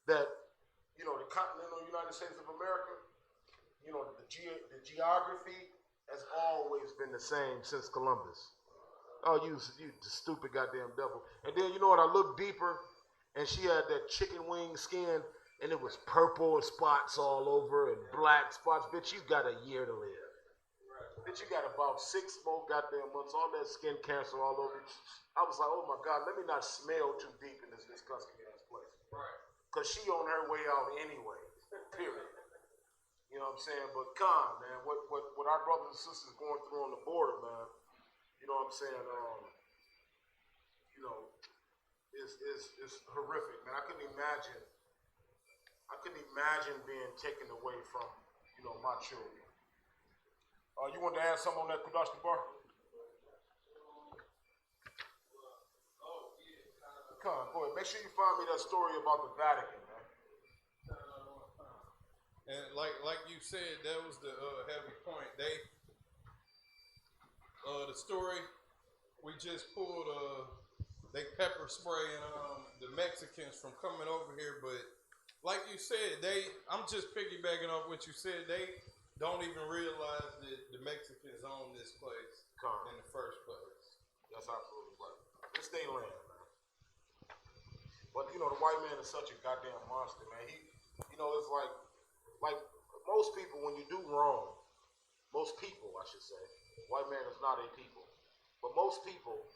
Speaker 16: that, you know, the continental United States of America, you know, the geography has always been the same since Columbus. Oh, you the stupid goddamn devil. And then, you know what, I looked deeper, and she had that chicken wing skin, and it was purple and spots all over and black spots. Bitch, you got a year to live. Bitch, you got about 6 more goddamn months, all that skin cancer all over. I was like, oh my God, let me not smell too deep in this disgusting ass place. Because she on her way out anyway, period. You know what I'm saying? But Con, man, what our brothers and sisters going through on the border, man, you know what I'm saying, you know, is horrific, man. I couldn't imagine being taken away from, you know, my children. You wanted to add something on that, Kudash Bar? Come on, go ahead. Make sure you find me that story about the Vatican, man.
Speaker 17: And like you said, that was the heavy point. The story we just pulled, they pepper spraying the Mexicans from coming over here, but like you said, I'm just piggybacking off what you said. They don't even realize that the Mexicans own this place in the first place.
Speaker 16: That's absolutely right. It's their land, man. But you know, the white man is such a goddamn monster, man. You know, it's like most people, when you do wrong, most people, I should say, white man is not a people, but most people,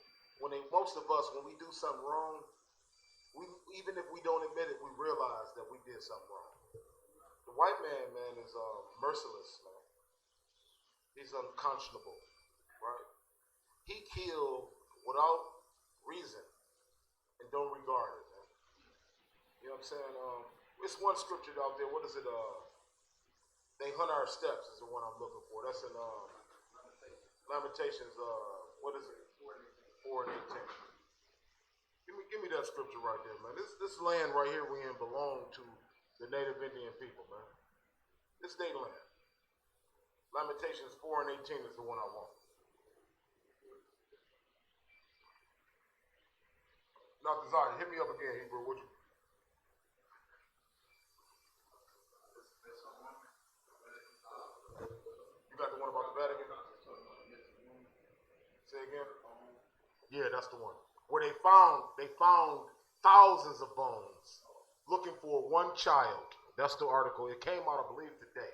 Speaker 16: most of us, when we do something wrong, even if we don't admit it, we realize that we did something wrong. The white man, is merciless, man. He's unconscionable, right? He killed without reason and don't regard it, man. You know what I'm saying? It's one scripture out there. What is it? They hunt our steps is the one I'm looking for. That's in Lamentations. What is it? 4 and 18. Give me that scripture right there, man. This land right here we in belong to the Native Indian people, man. This their land. Lamentations 4 and 18 is the one I want. Now, Desire, hit me up again, Hebrew, would you? You got the one about the Vatican? Say again? Yeah, that's the one. Where they found thousands of bones looking for one child. That's the article. It came out, I believe, today.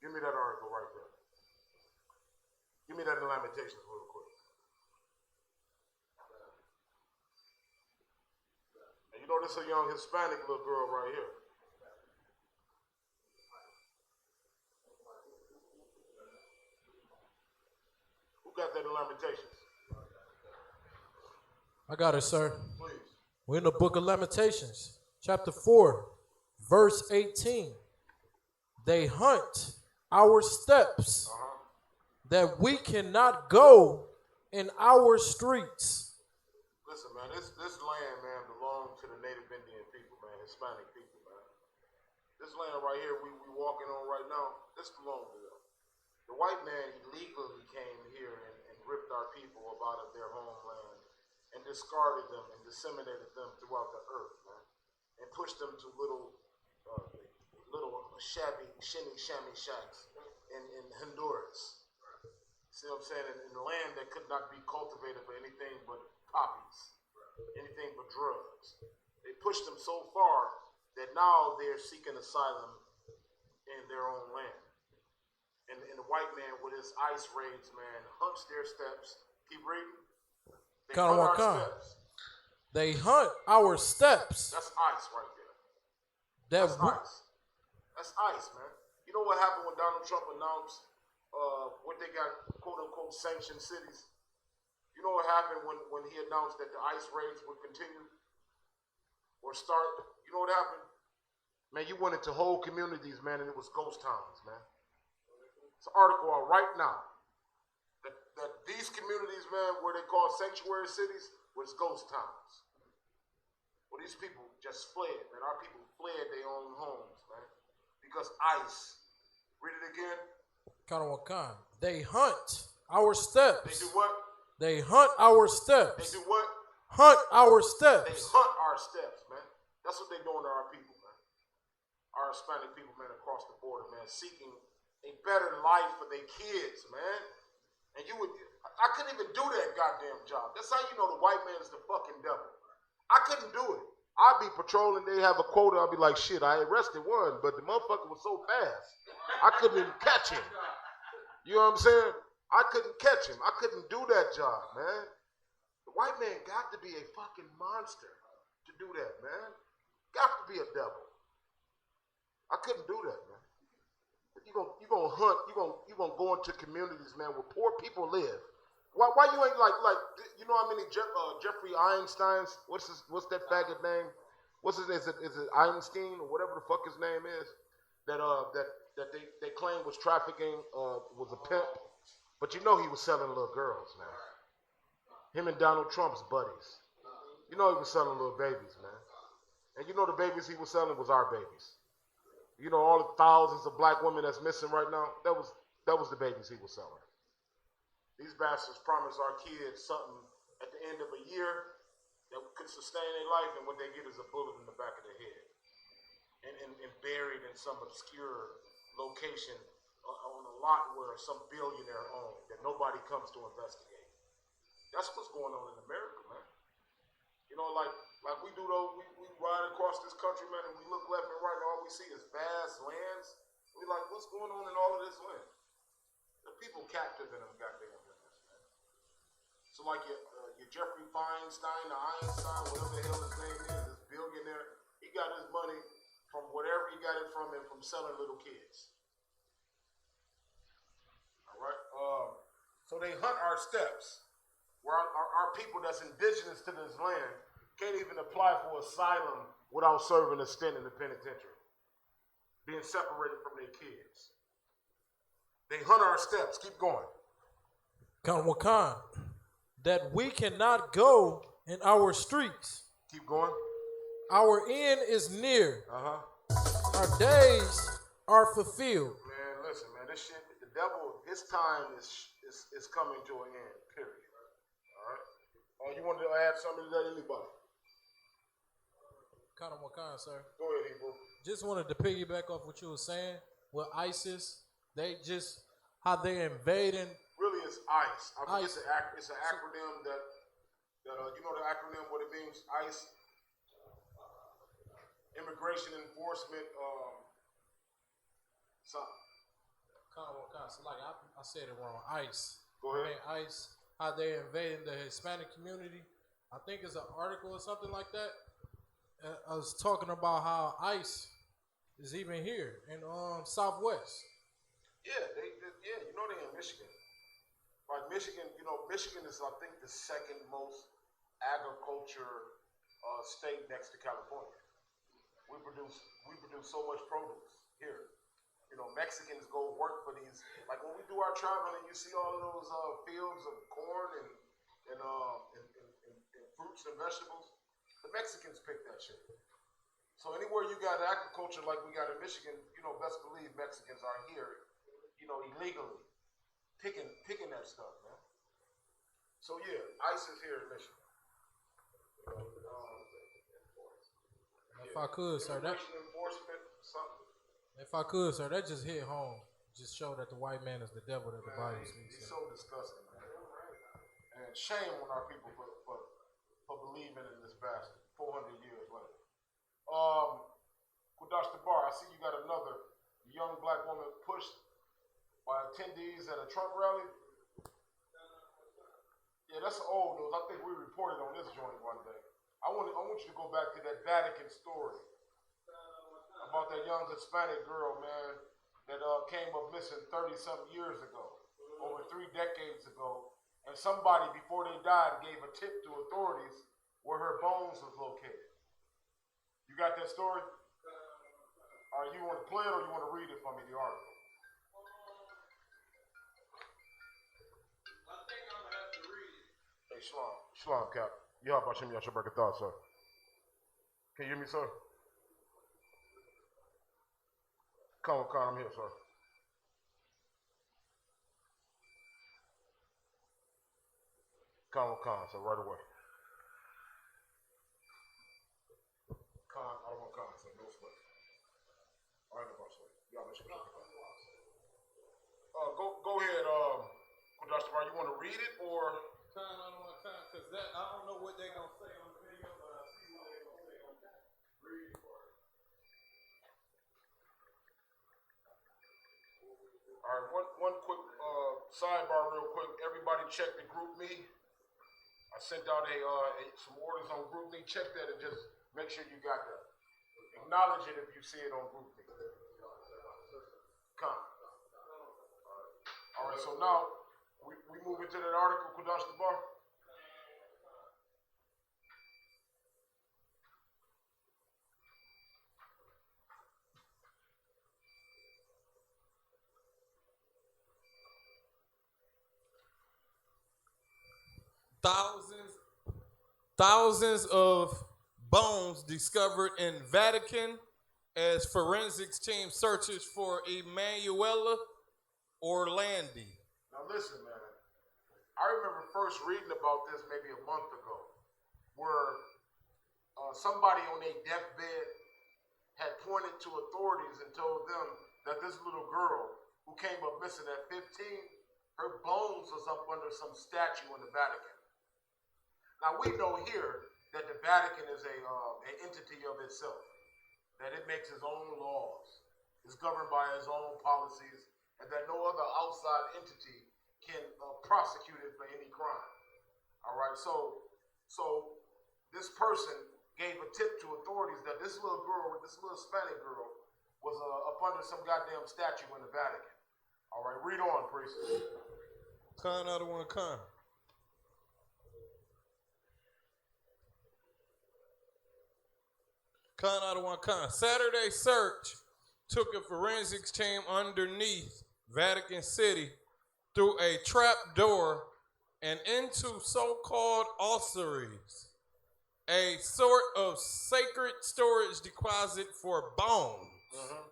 Speaker 16: Give me that article right there. Give me that in Lamentations real quick. And you know, this is a young Hispanic little girl right here. Who got that in Lamentations?
Speaker 2: I got it, sir.
Speaker 16: Please.
Speaker 2: We're in the book of Lamentations, chapter 4, verse 18. They hunt our steps that we cannot go in our streets.
Speaker 16: Listen, man, this land, man, belongs to the Native Indian people, man, Hispanic people, man. This land right here we walking on right now, this belongs to them. The white man illegally came here and ripped our people up out of their homeland and discarded them and disseminated them throughout the earth, man, and pushed them to little shabby, shammy shacks in Honduras. See what I'm saying? In land that could not be cultivated for anything but poppies, anything but drugs. They pushed them so far that now they're seeking asylum in their own land. And the white man with his ice raids, man, hunts their steps. Keep reading. They hunt our steps.
Speaker 2: They hunt our steps.
Speaker 16: That's ice right there.
Speaker 2: That's
Speaker 16: ice. That's ice, man. You know what happened when Donald Trump announced what they got, quote unquote, sanctioned cities? You know what happened when he announced that the ice raids would continue or start? You know what happened? Man, you went into whole communities, man, and it was ghost towns, man. It's an article out right now that these communities, man, where they call sanctuary cities, was ghost towns. Well, these people just fled, man. Our people fled their own homes, man, because ICE Read it again.
Speaker 2: Kanawakan. They hunt our steps.
Speaker 16: They do what?
Speaker 2: They hunt our steps.
Speaker 16: They do what?
Speaker 2: Hunt our
Speaker 16: They
Speaker 2: steps.
Speaker 16: hunt our steps, man. That's what they're doing to our people, man. Our Hispanic people, man, across the border, man, seeking a better life for their kids, man. And I couldn't even do that goddamn job. That's how you know the white man is the fucking devil. I couldn't do it. I'd be patrolling, they have a quota, I'd be like, shit, I arrested one, but the motherfucker was so fast, I couldn't even catch him. You know what I'm saying? I couldn't catch him. I couldn't do that job, man. The white man got to be a fucking monster to do that, man. Got to be a devil. I couldn't do that, man. You gonna hunt, you gonna go into communities, man, where poor people live. Why you ain't like you know how many Jeffrey Einstein's, what's that faggot name? What's his name? Is it Einstein or whatever the fuck his name is? That they claim was trafficking, was a pimp. But you know he was selling little girls, man. Him and Donald Trump's buddies. You know he was selling little babies, man. And you know the babies he was selling was our babies. You know all the thousands of black women that's missing right now, that was the babies he was selling. These bastards promise our kids something at the end of a year that could sustain their life, and what they get is a bullet in the back of their head. And buried in some obscure location on a lot where some billionaire owned that nobody comes to investigate. That's what's going on in America, man. You know, like we do though, we ride across this country, man, and we look left and right, and all we see is vast lands. We like, what's going on in all of this land? The people captive in them goddamn lands, man. So like your Jeffrey Feinstein, or Einstein, whatever the hell his name is, this billionaire, he got his money from whatever he got it from, and from selling little kids. All right. So they hunt our steps, where our people that's indigenous to this land can't even apply for asylum without serving a stint in the penitentiary, being separated from their kids. They hunt our steps. Keep going.
Speaker 2: Kanwakan. That we cannot go in our streets.
Speaker 16: Keep going.
Speaker 2: Our end is near. Our days are fulfilled.
Speaker 16: Man, listen, man, this shit, the devil, his time is coming to an end, period. All right? Oh, you wanted to add something to that, anybody?
Speaker 2: Kanwakan, sir.
Speaker 16: Go ahead, Hebrew.
Speaker 2: Just wanted to piggyback off what you were saying with ISIS. They just, how they invading.
Speaker 16: Really, it's ICE. I mean, it's an acronym that you know the acronym, what it means? ICE, Immigration Enforcement, something.
Speaker 2: So like I said it wrong. ICE.
Speaker 16: Go ahead.
Speaker 2: ICE, how they invading the Hispanic community. I think it's an article or something like that. I was talking about how ICE is even here in Southwest.
Speaker 16: Yeah, you know they're in Michigan. Like Michigan, you know, Michigan is, I think, the second most agriculture state next to California. We produce so much produce here. You know, Mexicans go work for these. Like when we do our traveling, and you see all of those fields of corn and fruits and vegetables. The Mexicans pick that shit. So anywhere you got agriculture like we got in Michigan, you know, best believe Mexicans are here, you know, illegally picking that stuff, man. So yeah, ICE is here in Michigan.
Speaker 2: If I could, sir, that just hit home. Just show that the white man is the devil that the Bible speaks.
Speaker 16: He's so disgusting, man. And shame on our people for believing in this bastard 400 years later. Kudash Tabar, I see you got another young black woman pushed by attendees at a Trump rally. Yeah, that's old news. I think we reported on this joint one day. I want you to go back to that Vatican story about that young Hispanic girl, man, that came up missing 30-something years ago, over 3 decades ago. And somebody, before they died, gave a tip to authorities where her bones was located. You got that story? All right, you want to play it or you want to read it for me, the article?
Speaker 17: I think I'm going to have to read it.
Speaker 16: Hey, Shalom, Cap. Yeah, Bashim Yashabrakatah, sir. Can you hear me, sir? Come, I'm here, sir. Con, so right away. Con, I don't want con, so no sweat. All right, no more sweat. Y'all make sure. Go ahead, Dr. Bar, you want to read it or?
Speaker 17: Con, I don't want con, because I don't know what they're going to say on the video, but I see what they're going to say on that. Read it for it.
Speaker 16: All right, one quick sidebar real quick. Everybody check the group me. I sent out some orders on group me. Check that and just make sure you got that. Acknowledge it if you see it on group me. Come. All right, so now we move into that article, Kudash the Bar.
Speaker 17: Thousands of bones discovered in Vatican as forensics team searches for Emanuela Orlandi.
Speaker 16: Now listen, man. I remember first reading about this maybe a month ago, where somebody on their deathbed had pointed to authorities and told them that this little girl who came up missing at 15, her bones was up under some statue in the Vatican. Now we know here that the Vatican is an entity of itself, that it makes its own laws, is governed by its own policies, and that no other outside entity can prosecute it for any crime. All right, so this person gave a tip to authorities that this little girl, this little Hispanic girl, was up under some goddamn statue in the Vatican. All right, read on, priest.
Speaker 17: Con, I don't want to con. Con, I don't want to con. Saturday search took a forensics team underneath Vatican City through a trap door and into so-called ossuaries, a sort of sacred storage deposit for bones.
Speaker 16: Mm-hmm.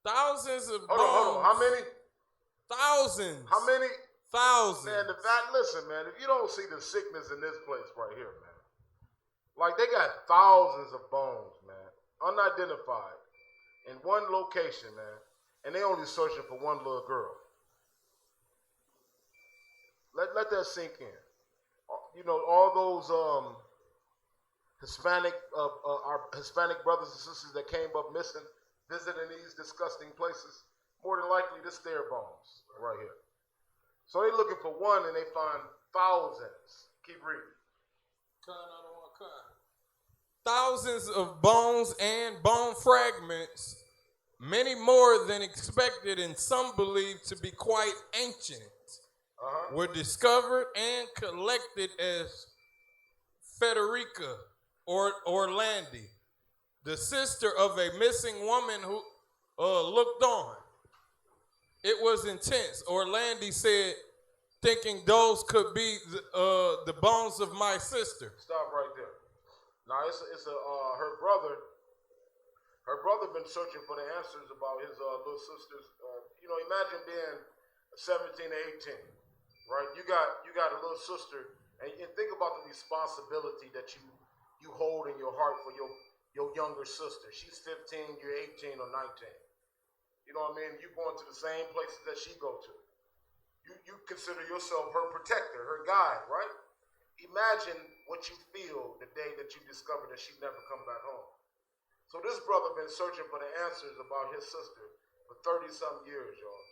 Speaker 17: Thousands of bones.
Speaker 16: Hold on. How many?
Speaker 17: Thousands.
Speaker 16: How many?
Speaker 17: Thousands.
Speaker 16: Man, listen, man, if you don't see the sickness in this place right here, man. Like, they got thousands of bones, man, unidentified, in one location, man, and they only searching for one little girl. Let that sink in. You know, all those our Hispanic brothers and sisters that came up missing, visiting these disgusting places, more than likely this their bones right here. So they looking for one and they find thousands. Keep reading.
Speaker 17: Thousands of bones and bone fragments, many more than expected and some believed to be quite ancient, were discovered and collected as Federica Orlandi, the sister of a missing woman who looked on. It was intense. Orlandi said, thinking those could be the bones of my sister.
Speaker 16: Stop right there. Now her brother been searching for the answers about his little sister's. Imagine being 17 or 18, right? You got a little sister, and think about the responsibility that you hold in your heart for your younger sister. She's 15, you're 18 or 19. You know what I mean? You're going to the same places that she go to. You consider yourself her protector, her guide, right? Imagine what you feel the day that you discover that she'd never come back home. So this brother been searching for the answers about his sister for 30-something years, y'all.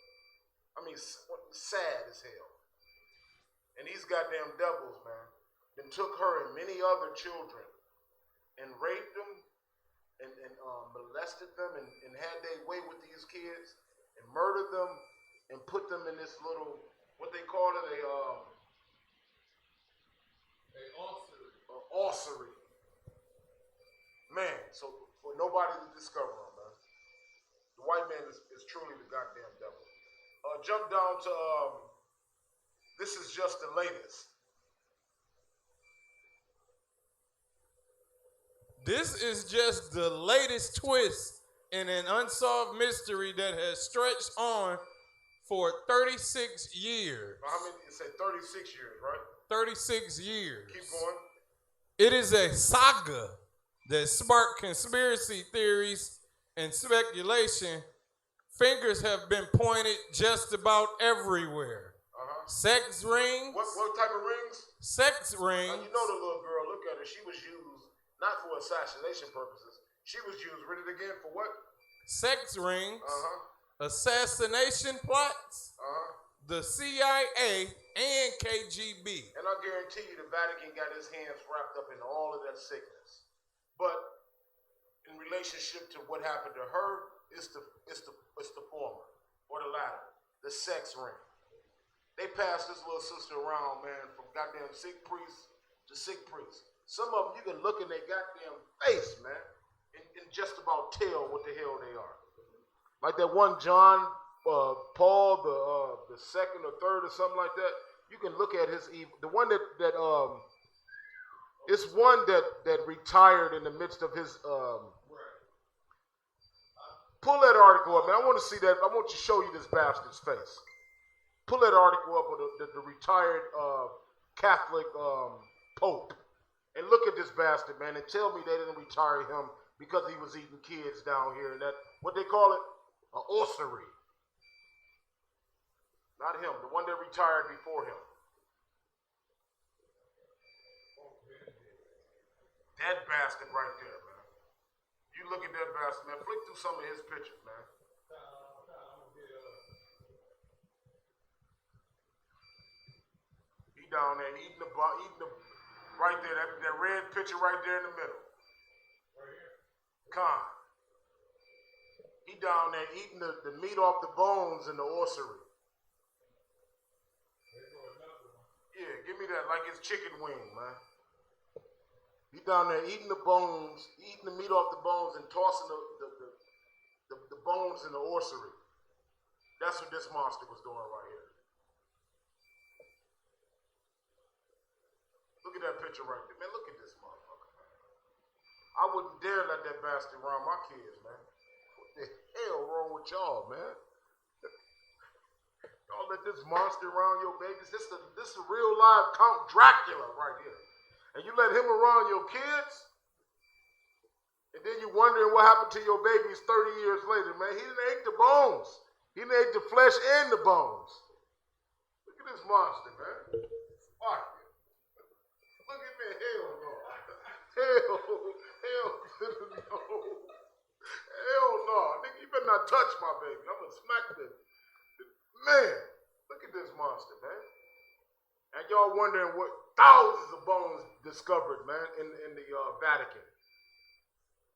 Speaker 16: I mean, sad as hell. And these goddamn devils, man, then took her and many other children and raped them and molested them and had their way with these kids and murdered them and put them in this little, what they call it, ossuary. Man, so for nobody to discover them, man. The white man is truly the goddamn devil. Jump down to, this is just the latest.
Speaker 17: This is just the latest twist in an unsolved mystery that has stretched on for 36 years.
Speaker 16: How many? You say 36 years, right?
Speaker 17: 36 years.
Speaker 16: Keep going.
Speaker 17: It is a saga that sparked conspiracy theories and speculation. Fingers have been pointed just about everywhere. Sex rings.
Speaker 16: What type of rings?
Speaker 17: Sex rings.
Speaker 16: Now, you know the little girl, look at her. She was used not for assassination purposes. She was used, read it again, for what?
Speaker 17: Sex rings. Assassination plots. The CIA and KGB.
Speaker 16: And I guarantee you the Vatican got his hands wrapped up in all of that sickness. But in relationship to what happened to her, it's the former or the latter, the sex ring. They passed this little sister around, man, from goddamn sick priest to sick priest. Some of them, you can look in their goddamn face, man, and just about tell what the hell they are. Like that one John Paul, the second or third or something like that. You can look at his evil. The one that it's one that retired in the midst of his. Pull that article up, man. I want to see that. I want to show you this bastard's face. Pull that article up of the retired Catholic Pope, and look at this bastard, man, and tell me they didn't retire him because he was eating kids down here and that what they call it, an ossuary. Not him, the one that retired before him. That bastard right there, man. You look at that bastard, man. Flick through some of his pictures, man. He down there eating the right there, that red picture right there in the middle. Right here. Con. He down there eating the meat off the bones in the ossuary. Yeah, give me that like it's chicken wing, man. He down there eating the bones, eating the meat off the bones and tossing the bones in the ossuary. That's what this monster was doing right here. Look at that picture right there. Man, look at this motherfucker, man. I wouldn't dare let that bastard around my kids, man. What the hell wrong with y'all, man? Y'all let this monster around your babies. This is a real live Count Dracula right here. And you let him around your kids? And then you wondering what happened to your babies 30 years later, man. He didn't eat the bones. He didn't eat the flesh and the bones. Look at this monster, man. Fuck it. Look at me. Hell no. Hell no. Hell no. Nigga, you better not touch my baby. I'm going to smack the man. Look at this monster, man. And y'all wondering what thousands of bones discovered, man, in the Vatican.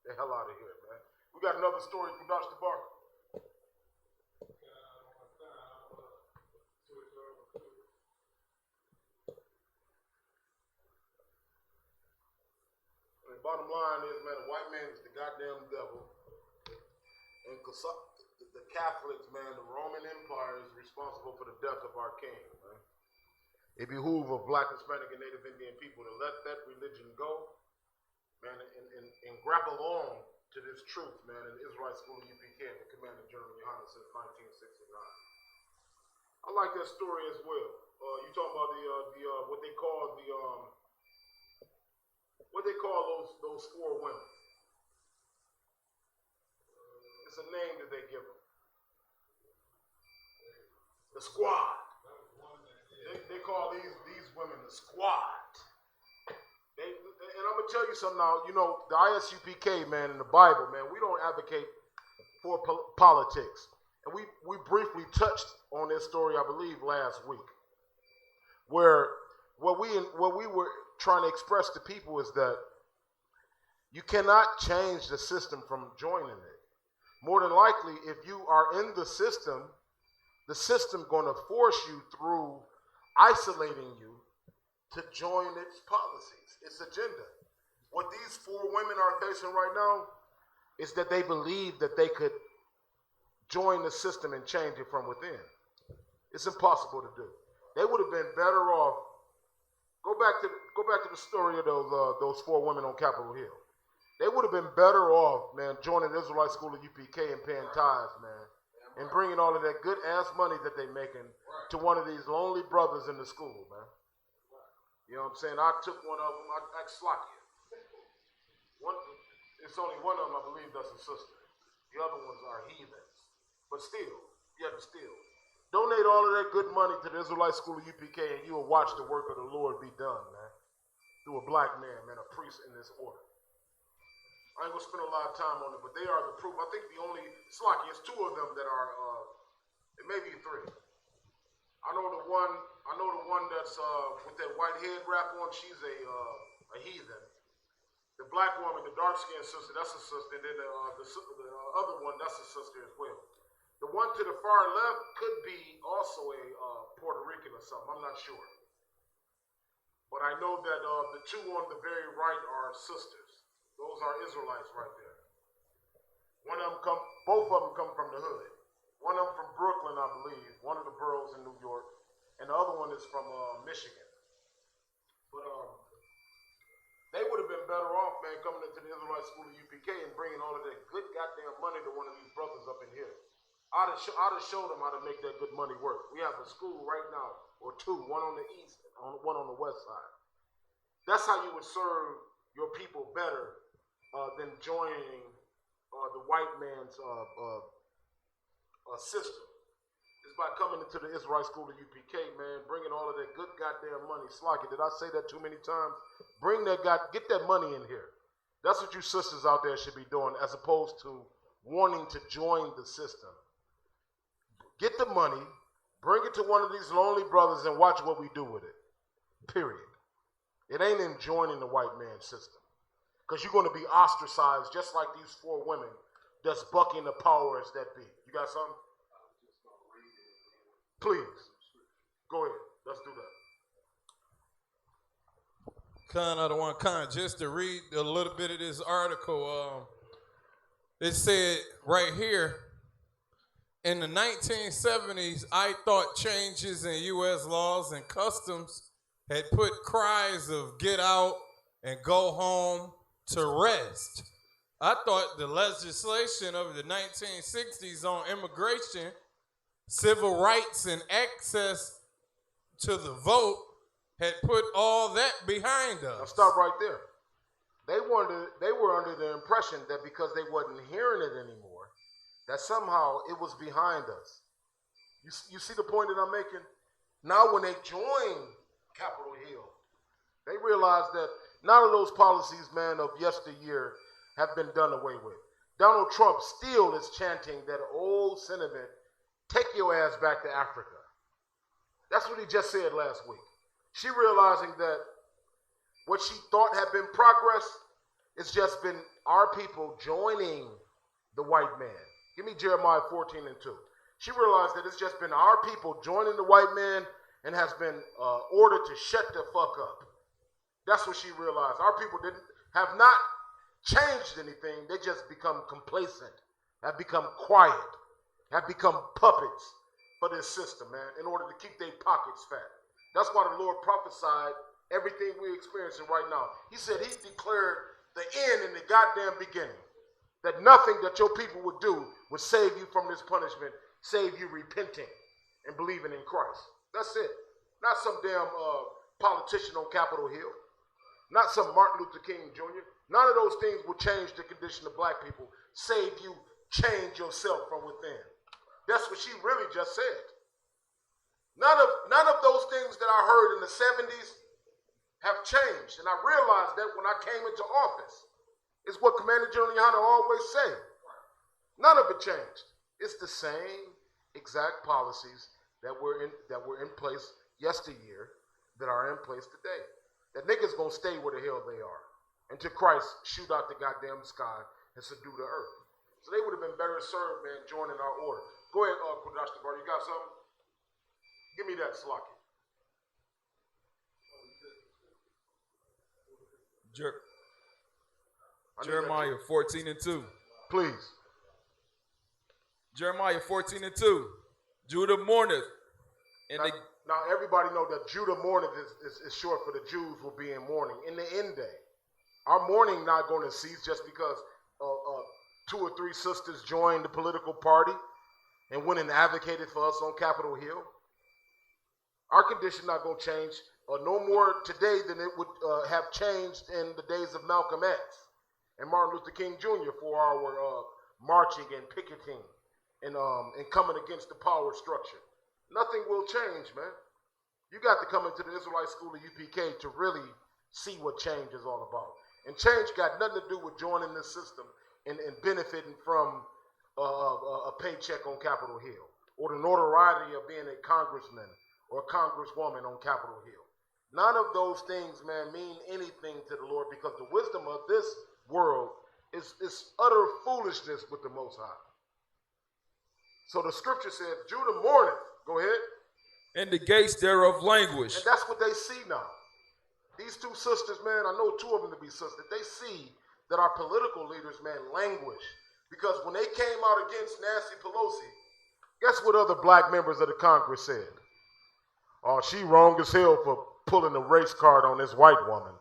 Speaker 16: The hell out of here, man. We got another story from Dr. Barker. And the bottom line is, man, the white man is the goddamn devil. And the Catholics, man, the Roman Empire is responsible for the death of our king, man. It behooves of Black, Hispanic, and Native Indian people to let that religion go, man, and grapple on to this truth, man, in the Israelite School of UPK and the Commander General Yohanan since 1969. I like that story as well. You talking about what they call those four women. It's a name that they give them. The squad. They call these women the squad. And I'm gonna tell you something now. You know, the ISUPK, man, in the Bible, man, we don't advocate for politics. And we briefly touched on this story, I believe, last week, where what we were trying to express to people is that you cannot change the system from joining it. More than likely, if you are in the system going to force you through isolating you to join its policies, its agenda. What these four women are facing right now is that they believe that they could join the system and change it from within. It's impossible to do. They would have been better off. Go back to the story of those four women on Capitol Hill. They would have been better off, man, joining the Israelite School of UPK and paying tithes, man, and bringing all of that good ass money that they making to one of these lonely brothers in the school, man. You know what I'm saying? I took one of them. I asked Slocky. It's only one of them, I believe, that's a sister. The other ones are heathens. But still, donate all of that good money to the Israelite School of UPK, and you will watch the work of the Lord be done, man. Through a black man, a priest in this order. I ain't gonna spend a lot of time on it, but they are the proof. I think the only Slocky, it's two of them that are, it may be three. I know the one that's with that white head wrap on. She's a heathen. The black woman, the dark-skinned sister, that's a sister. And then the other one, that's a sister as well. The one to the far left could be also a Puerto Rican or something. I'm not sure. But I know that the two on the very right are sisters. Those are Israelites right there. Both of them come from the hood. One of them from Brooklyn, I believe. One of the boroughs in New York. And the other one is from Michigan. But they would have been better off, man, coming into the Israelite School of UPK and bringing all of that good goddamn money to one of these brothers up in here. I'd have showed them how to make that good money work. We have a school right now, or two, one on the east, one on the west side. That's how you would serve your people better than joining the white man's system. It's by coming into the Israelite School of UPK, man, bringing all of that good goddamn money. Slocky, did I say that too many times? Get that money in here. That's what you sisters out there should be doing, as opposed to wanting to join the system. Get the money, bring it to one of these lonely brothers, and watch what we do with it. Period. It ain't in joining the white man's system. Because you're going to be ostracized just like these four women that's bucking the powers that be. You got something? Please. Go ahead. Let's do that.
Speaker 17: Just to read a little bit of this article. It said right here, in the 1970s, I thought changes in U.S. laws and customs had put cries of get out and go home to rest. I thought the legislation of the 1960s on immigration, civil rights, and access to the vote had put all that behind us.
Speaker 16: Now stop right there. They were under the impression that because they wasn't hearing it anymore, that somehow it was behind us. You see the point that I'm making? Now when they join Capitol Hill, they realize that none of those policies, man, of yesteryear have been done away with. Donald Trump still is chanting that old sentiment, take your ass back to Africa. That's what he just said last week. She realizing that what she thought had been progress, it's just been our people joining the white man. Give me Jeremiah 14:2. She realized that it's just been our people joining the white man and has been ordered to shut the fuck up. That's what she realized. Our people have not changed anything. They just become complacent, have become quiet, have become puppets for this system, man, in order to keep their pockets fat. That's why the Lord prophesied everything we're experiencing right now. He said he declared the end in the goddamn beginning. That nothing that your people would do would save you from this punishment, save you repenting and believing in Christ. That's it. Not some damn politician on Capitol Hill. Not some Martin Luther King Jr. None of those things will change the condition of black people, save you change yourself from within. That's what she really just said. None of those things that I heard in the 70s have changed. And I realized that when I came into office. It's what Commander General Yohana always say. None of it changed. It's the same exact policies that were in place yesteryear that are in place today. That niggas gonna stay where the hell they are until Christ shoot out the goddamn sky and subdue the earth. So they would have been better served, man, joining our order. Go ahead, Kudash Tabar, you got something? Give me that, Slocky.
Speaker 8: Jeremiah 14:2.
Speaker 16: Please.
Speaker 8: Jeremiah 14:2. Judah mourneth.
Speaker 16: Now everybody know that Judah mourneth is short for the Jews will be in mourning. In the end day, our mourning not going to cease just because 2 or 3 sisters joined the political party and went and advocated for us on Capitol Hill. Our condition not going to change no more today than it would have changed in the days of Malcolm X and Martin Luther King Jr. for our marching and picketing and coming against the power structure. Nothing will change, man. You got to come into the Israelite School of UPK to really see what change is all about. And change got nothing to do with joining this system and benefiting from a paycheck on Capitol Hill or the notoriety of being a congressman or a congresswoman on Capitol Hill. None of those things, man, mean anything to the Lord because the wisdom of this world is utter foolishness with the Most High. So the scripture says, Judah mourneth. Go ahead.
Speaker 8: And the gates thereof languish.
Speaker 16: And that's what they see now. These two sisters, man, I know two of them to be sisters. They see that our political leaders, man, languish. Because when they came out against Nancy Pelosi, guess what other black members of the Congress said? Oh, she wrong as hell for pulling a race card on this white woman.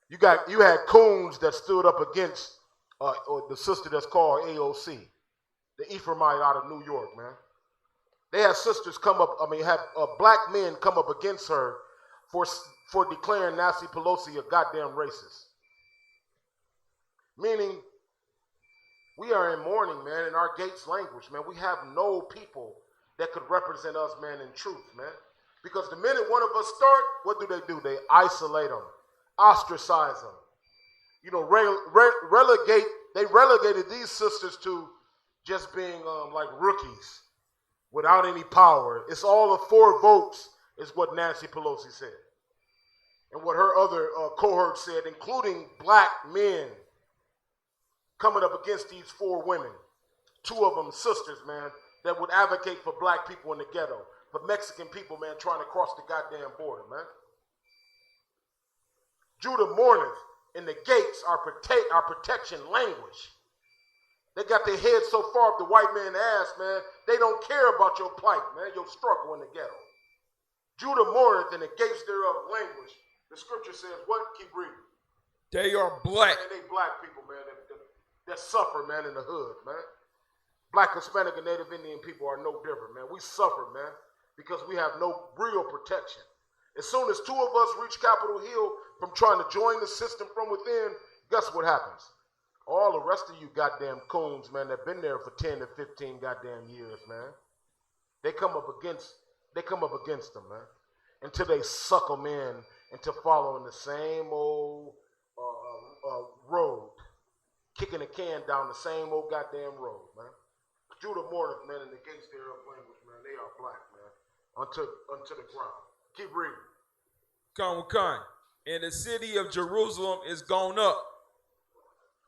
Speaker 16: You had coons that stood up against the sister that's called AOC, the Ephraimite out of New York, man. They had sisters had black men come up against her for declaring Nancy Pelosi a goddamn racist. Meaning, we are in mourning, man, and our gates languish, man. We have no people that could represent us, man, in truth, man. Because the minute one of us start, what do? They isolate them, ostracize them. You know, they relegated these sisters to just being like rookies without any power. It's all of 4 votes is what Nancy Pelosi said. And what her other cohort said, including black men coming up against these 4 women. 2 of them sisters, man, that would advocate for black people in the ghetto. For Mexican people, man, trying to cross the goddamn border, man. Judah mourneth, and the gates are protection languish. They got their heads so far up the white man's ass, man, they don't care about your plight, man, your struggle in the ghetto. Judah mourneth, and the gates thereof languish. The scripture says, what? Keep reading.
Speaker 8: They are black.
Speaker 16: Man, they black people, man, that suffer, man, in the hood, man. Black, Hispanic, and Native Indian people are no different, man. We suffer, man, because we have no real protection. As soon as 2 of us reach Capitol Hill from trying to join the system from within, guess what happens? All the rest of you goddamn coons, man, that been there for 10 to 15 goddamn years, man. They come up against them, man, until they suck them in into following the same old road, kicking the can down the same old goddamn road, man. Judah mourneth, man, and the gates thereof language, man. They are black, man, unto the ground. Keep reading.
Speaker 8: Con. And the city of Jerusalem is gone up.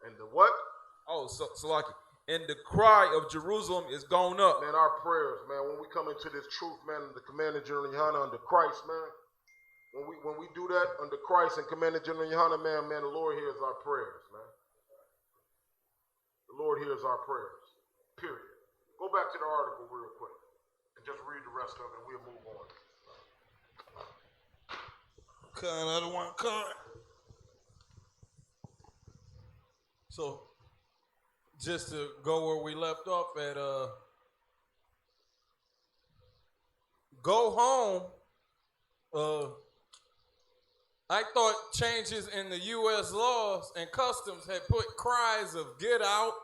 Speaker 16: And the what?
Speaker 8: Oh, Salaki. And the cry of Jerusalem is gone up.
Speaker 16: Man, our prayers, man, when we come into this truth, man, the Commander General Yohana under Christ, man, when we do that under Christ and Commander General Yohana, man, the Lord hears our prayers, man. The Lord hears our prayers, period. Go back to the article real quick and just read the rest of it and we'll move on.
Speaker 2: Another one, So, just to go where we left off at, go home. I thought changes in the U.S. laws and customs had put cries of get out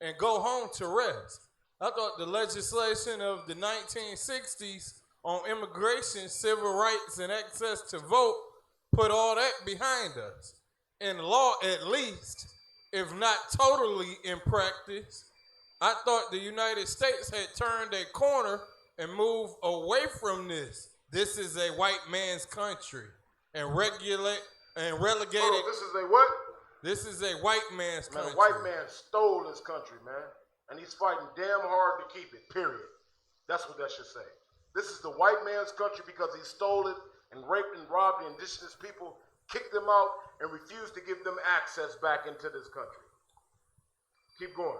Speaker 2: and go home to rest. I thought the legislation of the 1960s on immigration, civil rights, and access to vote put all that behind us. In law, at least, if not totally in practice, I thought the United States had turned a corner and moved away from this. This is a white man's country. And relegated.
Speaker 16: Oh, this is a what?
Speaker 2: This is a white man's country.
Speaker 16: The white man stole this country, man. And he's fighting damn hard to keep it, period. That's what that should say. This is the white man's country because he stole it and raped and robbed the indigenous people, kicked them out, and refused to give them access back into this country. Keep going.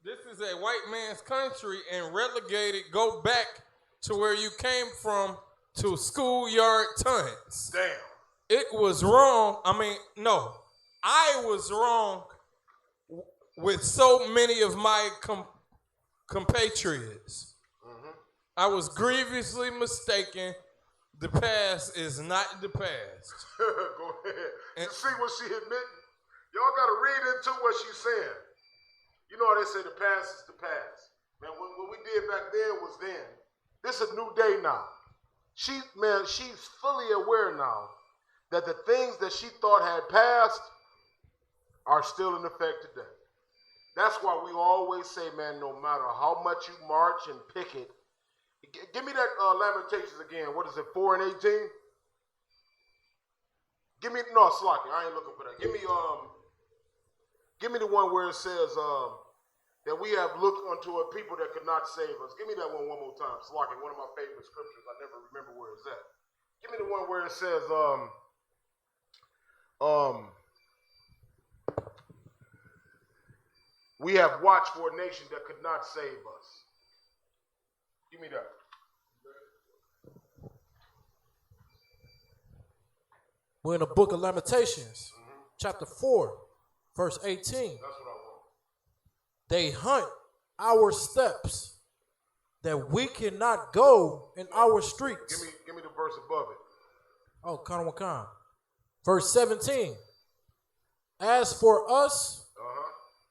Speaker 2: This is a white man's country and relegated, go back to where you came from to schoolyard tons.
Speaker 16: Damn.
Speaker 2: It was wrong. I was wrong with so many of my compatriots. Mm-hmm. I was grievously mistaken
Speaker 17: The past is not the past.
Speaker 16: Go ahead. You see what she admitting? Y'all got to read into what she's saying. You know how they say the past is the past. Man, what we did back then was then. This is a new day now. She's fully aware now that the things that she thought had passed are still in effect today. That's why we always say, man, no matter how much you march and picket, give me that Lamentations again. What is it, 4 and 18? Give me, no, Slocky, I ain't looking for that. Give me the one where it says that we have looked unto a people that could not save us. Give me that one more time. Slocky, one of my favorite scriptures. I never remember where it's at. Give me the one where it says, we have watched for a nation that could not save us. Give me that.
Speaker 2: We're in the book of Lamentations, chapter 4, verse 18.
Speaker 16: That's what I want.
Speaker 2: They hunt our steps that we cannot go in our streets.
Speaker 16: Give me the verse above it.
Speaker 2: Oh, Kanawakan. Verse 17. As for us,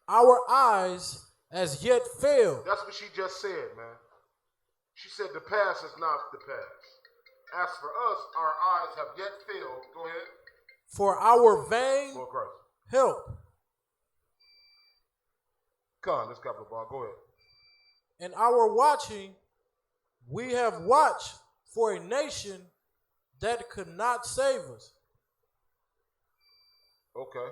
Speaker 2: our eyes as yet fail.
Speaker 16: That's what she just said, man. She said the past is not the past. As for us, our eyes have yet failed. Go ahead.
Speaker 2: For our vain help.
Speaker 16: Come on, let's couple of ball. Go ahead.
Speaker 2: In our watching, we have watched for a nation that could not save us.
Speaker 16: Okay.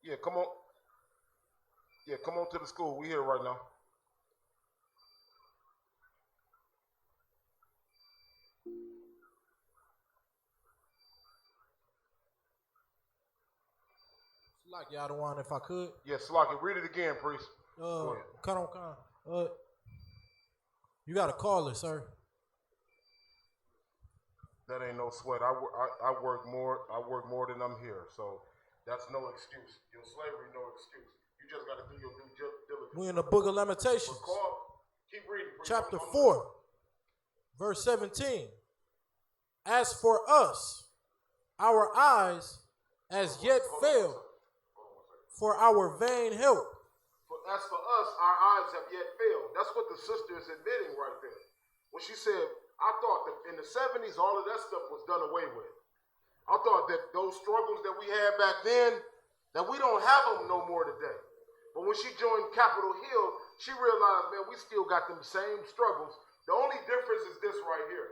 Speaker 16: Yeah, come on. Yeah, come on to the school. We here right now.
Speaker 2: Like y'all don't want if I could.
Speaker 16: Yeah, Slocky, read it again, priest. Go ahead.
Speaker 2: You got to call it, sir.
Speaker 16: That ain't no sweat. I work more than I'm here, so that's no excuse. Your slavery, no excuse. You just got to do your due diligence.
Speaker 2: We're in the book of Lamentations,
Speaker 16: keep reading, priest.
Speaker 2: chapter 4, verse 17. As for us, our eyes as yet fail for our vain help.
Speaker 16: As for us, our eyes have yet failed. That's what the sister is admitting right there. When she said, I thought that in the 70s, all of that stuff was done away with. I thought that those struggles that we had back then, that we don't have them no more today. But when she joined Capitol Hill, she realized, man, we still got them same struggles. The only difference is this right here.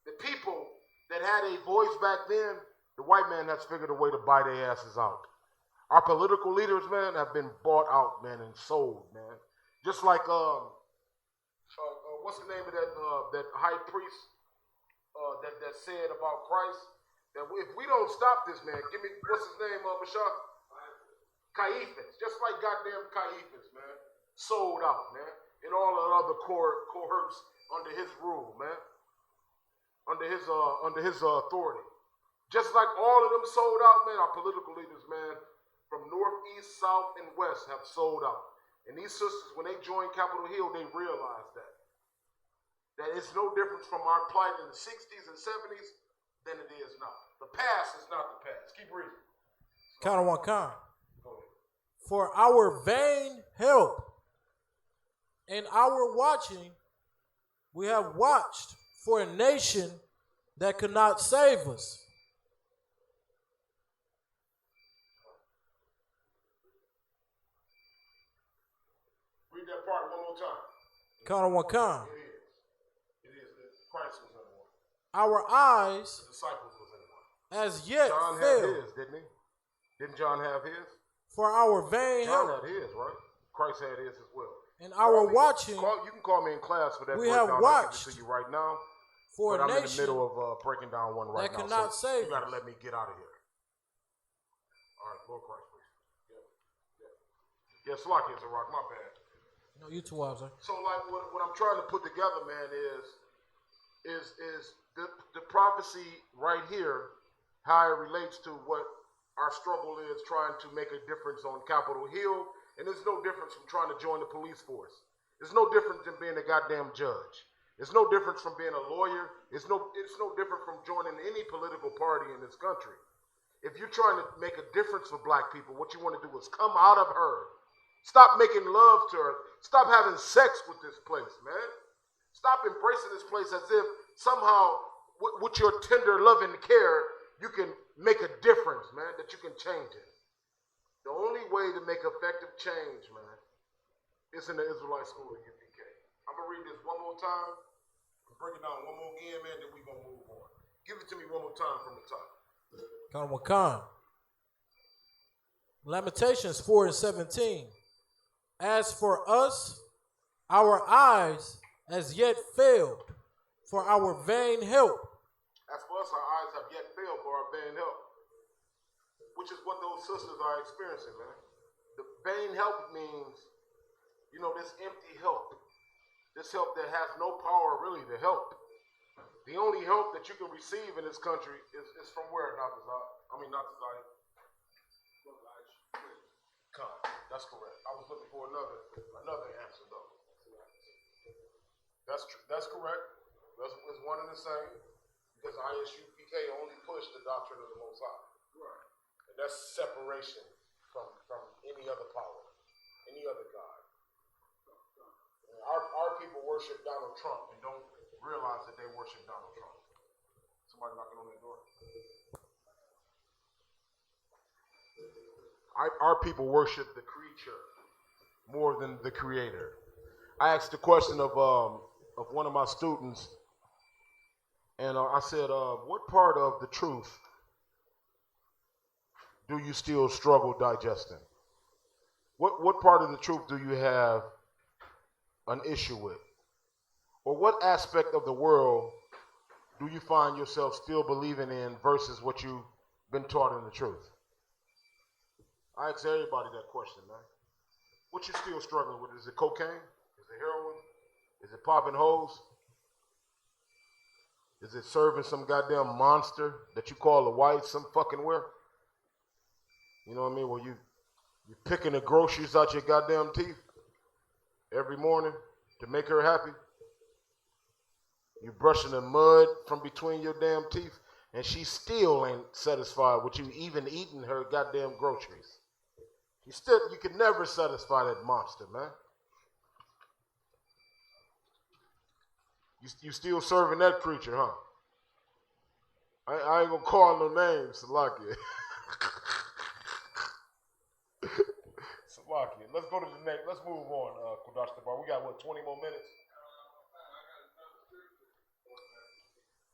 Speaker 16: The people that had a voice back then, the white man has figured a way to buy their asses out. Our political leaders, man, have been bought out, man, and sold, man. Just like, what's the name of that high priest that said about Christ? That if we don't stop this, man, give me, what's his name, Bashar? Caiaphas. Just like goddamn Caiaphas, man. Sold out, man. And all the other cohorts under his rule, man. Under his authority. Just like all of them sold out, man, our political leaders, man, from north, east, south, and west have sold out. And these sisters, when they joined Capitol Hill, they realized that. That it's no difference from our plight in the 60s and 70s than it is now. The past is not the past. Keep reading.
Speaker 2: Count on one count. For our vain help and our watching, we have watched for a nation that could not save us.
Speaker 16: Read that part one more time.
Speaker 2: Count on one count.
Speaker 16: It is. Christ was in one.
Speaker 2: Our eyes
Speaker 16: The disciples was in one.
Speaker 2: as yet
Speaker 16: John
Speaker 2: fail.
Speaker 16: had his, didn't he? Didn't John have his?
Speaker 2: For our vain
Speaker 16: John
Speaker 2: help.
Speaker 16: had his, right? Christ had his as well.
Speaker 2: And our watching,
Speaker 16: you can call me in class for that.
Speaker 2: we have
Speaker 16: breakdown.
Speaker 2: watched
Speaker 16: I'll give it to you right now.
Speaker 2: for
Speaker 16: but
Speaker 2: a
Speaker 16: I'm in the
Speaker 2: nation
Speaker 16: middle of breaking down one right
Speaker 2: that
Speaker 16: now.
Speaker 2: cannot
Speaker 16: So
Speaker 2: save
Speaker 16: you got to
Speaker 2: us.
Speaker 16: let me get out of here. All right, Lord Christ, please. Yeah, Slocky is a rock. My bad.
Speaker 2: No, you too, Wabzer.
Speaker 16: So, like, what I'm trying to put together, man, is the prophecy right here, how it relates to what our struggle is trying to make a difference on Capitol Hill, and there's no difference from trying to join the police force. It's no different than being a goddamn judge. It's no different from being a lawyer. It's no different from joining any political party in this country. If you're trying to make a difference for black people, what you want to do is come out of her. Stop making love to her. Stop having sex with this place, man. Stop embracing this place as if somehow with your tender loving care, you can make a difference, man, that you can change it. The only way to make effective change, man, is in the Israelite school of UPK. I'm going to read this one more time, break it down one more again, man, then we're going to move on. Give it to me one more time from the top.
Speaker 2: Khan. Lamentations 4:17. As for us, our eyes as yet failed for our vain help.
Speaker 16: As for us, our eyes have yet failed for our vain help, which is what those sisters are experiencing, man. The vain help means, this empty help. This help that has no power really to help. The only help that you can receive in this country is from where, not the Zion. Come, that's correct. I was looking for another answer though. That's correct. It's one and the same because ISUPK only pushed the doctrine of the Most High. Right. And that's separation from any other power, any other God. Our people worship Donald Trump and don't realize that they worship Donald Trump. Somebody knocking on that door. Our people worship the creature more than the creator. I asked the question of one of my students, and I said, what part of the truth do you still struggle digesting? What part of the truth do you have an issue with? Or what aspect of the world do you find yourself still believing in versus what you've been taught in the truth? I ask everybody that question, man. What you still struggling with? Is it cocaine? Is it heroin? Is it popping hoes? Is it serving some goddamn monster that you call a wife some fucking where? You know what I mean? Well, you picking the groceries out your goddamn teeth every morning to make her happy. You brushing the mud from between your damn teeth, and she still ain't satisfied with you even eating her goddamn groceries. You can never satisfy that monster, man. You still serving that creature, huh? I ain't gonna call no names, Salakia. Salakia. Let's go to the next. Let's move on, Kodash Tabar. We got, 20 more minutes?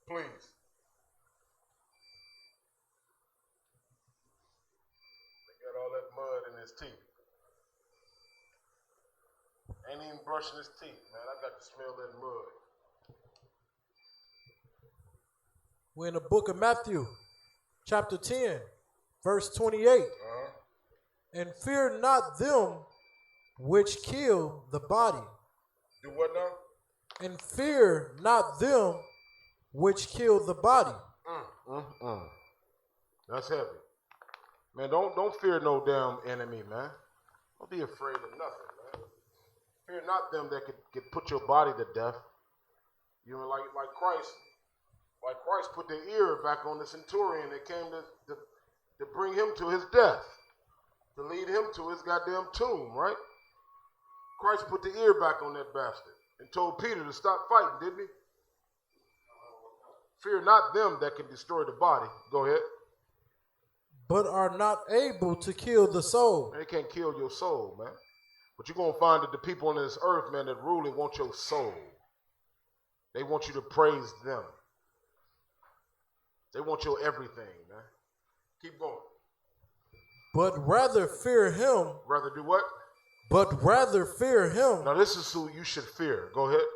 Speaker 16: Please. They got all that mud in his teeth. Ain't even brushing his teeth, man. I got to smell that mud.
Speaker 2: We're in the book of Matthew, chapter 10, verse 28. And fear not them which kill the body.
Speaker 16: Do what now?
Speaker 2: And fear not them which kill the body.
Speaker 16: That's heavy. Man, don't fear no damn enemy, man. Don't be afraid of nothing, man. Fear not them that could put your body to death. You know, like Christ. Like Christ put the ear back on the centurion that came to bring him to his death, to lead him to his goddamn tomb, right? Christ put the ear back on that bastard and told Peter to stop fighting, didn't he? Fear not them that can destroy the body. Go ahead.
Speaker 2: But are not able to kill the soul.
Speaker 16: They can't kill your soul, man. But you're going to find that the people on this earth, man, that really want your soul. They want you to praise them. They want your everything, man. Keep going.
Speaker 2: But rather fear him.
Speaker 16: Rather do what?
Speaker 2: But rather fear him.
Speaker 16: Now this is who you should fear. Go ahead.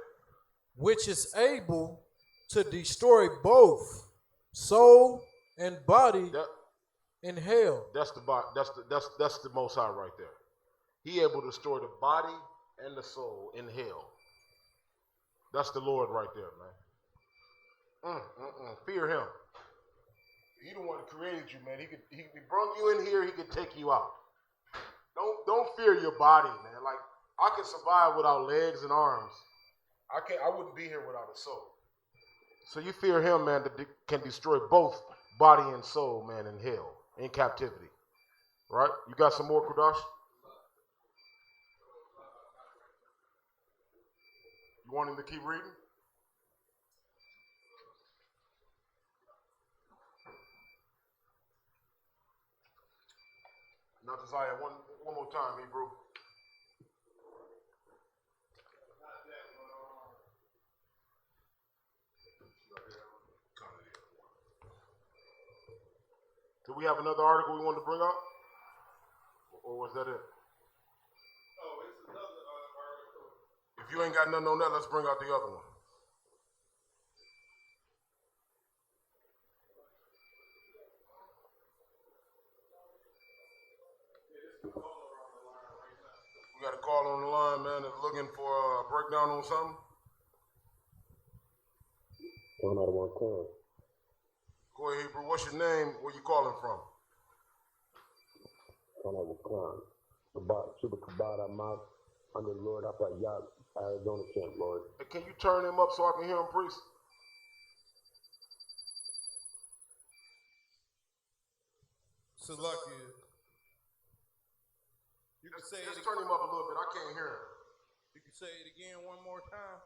Speaker 2: Which is able to destroy both soul and body in hell.
Speaker 16: That's the Most High right there. He able to destroy the body and the soul in hell. That's the Lord right there, man. Fear him. He the one that created you, man. He brought you in here. He could take you out. Don't fear your body, man. Like I can survive without legs and arms. I wouldn't be here without a soul. So you fear him, man, that can destroy both body and soul, man, in hell, in captivity. Right? You got some more, Kudash? You want him to keep reading? Now, Josiah, one more time, Hebrew. Do we have another article we wanted to bring up? Or was that it?
Speaker 17: Oh, it's another article.
Speaker 16: If you ain't got nothing on that, let's bring out the other one. We got a call on the line, man, that's looking for a breakdown on something.
Speaker 5: One out of one call.
Speaker 16: Go ahead, Hebrew. What's your name? Where you calling from?
Speaker 5: One out of one call. Super Kabada Mouth under the Lord up at Yacht, Arizona camp, Lord.
Speaker 16: Hey, can you turn him up so I can hear him, priest?
Speaker 17: Salakia. You can say
Speaker 16: just
Speaker 17: it.
Speaker 16: Turn him up a little bit. I can't hear him.
Speaker 17: You can say it again one more time.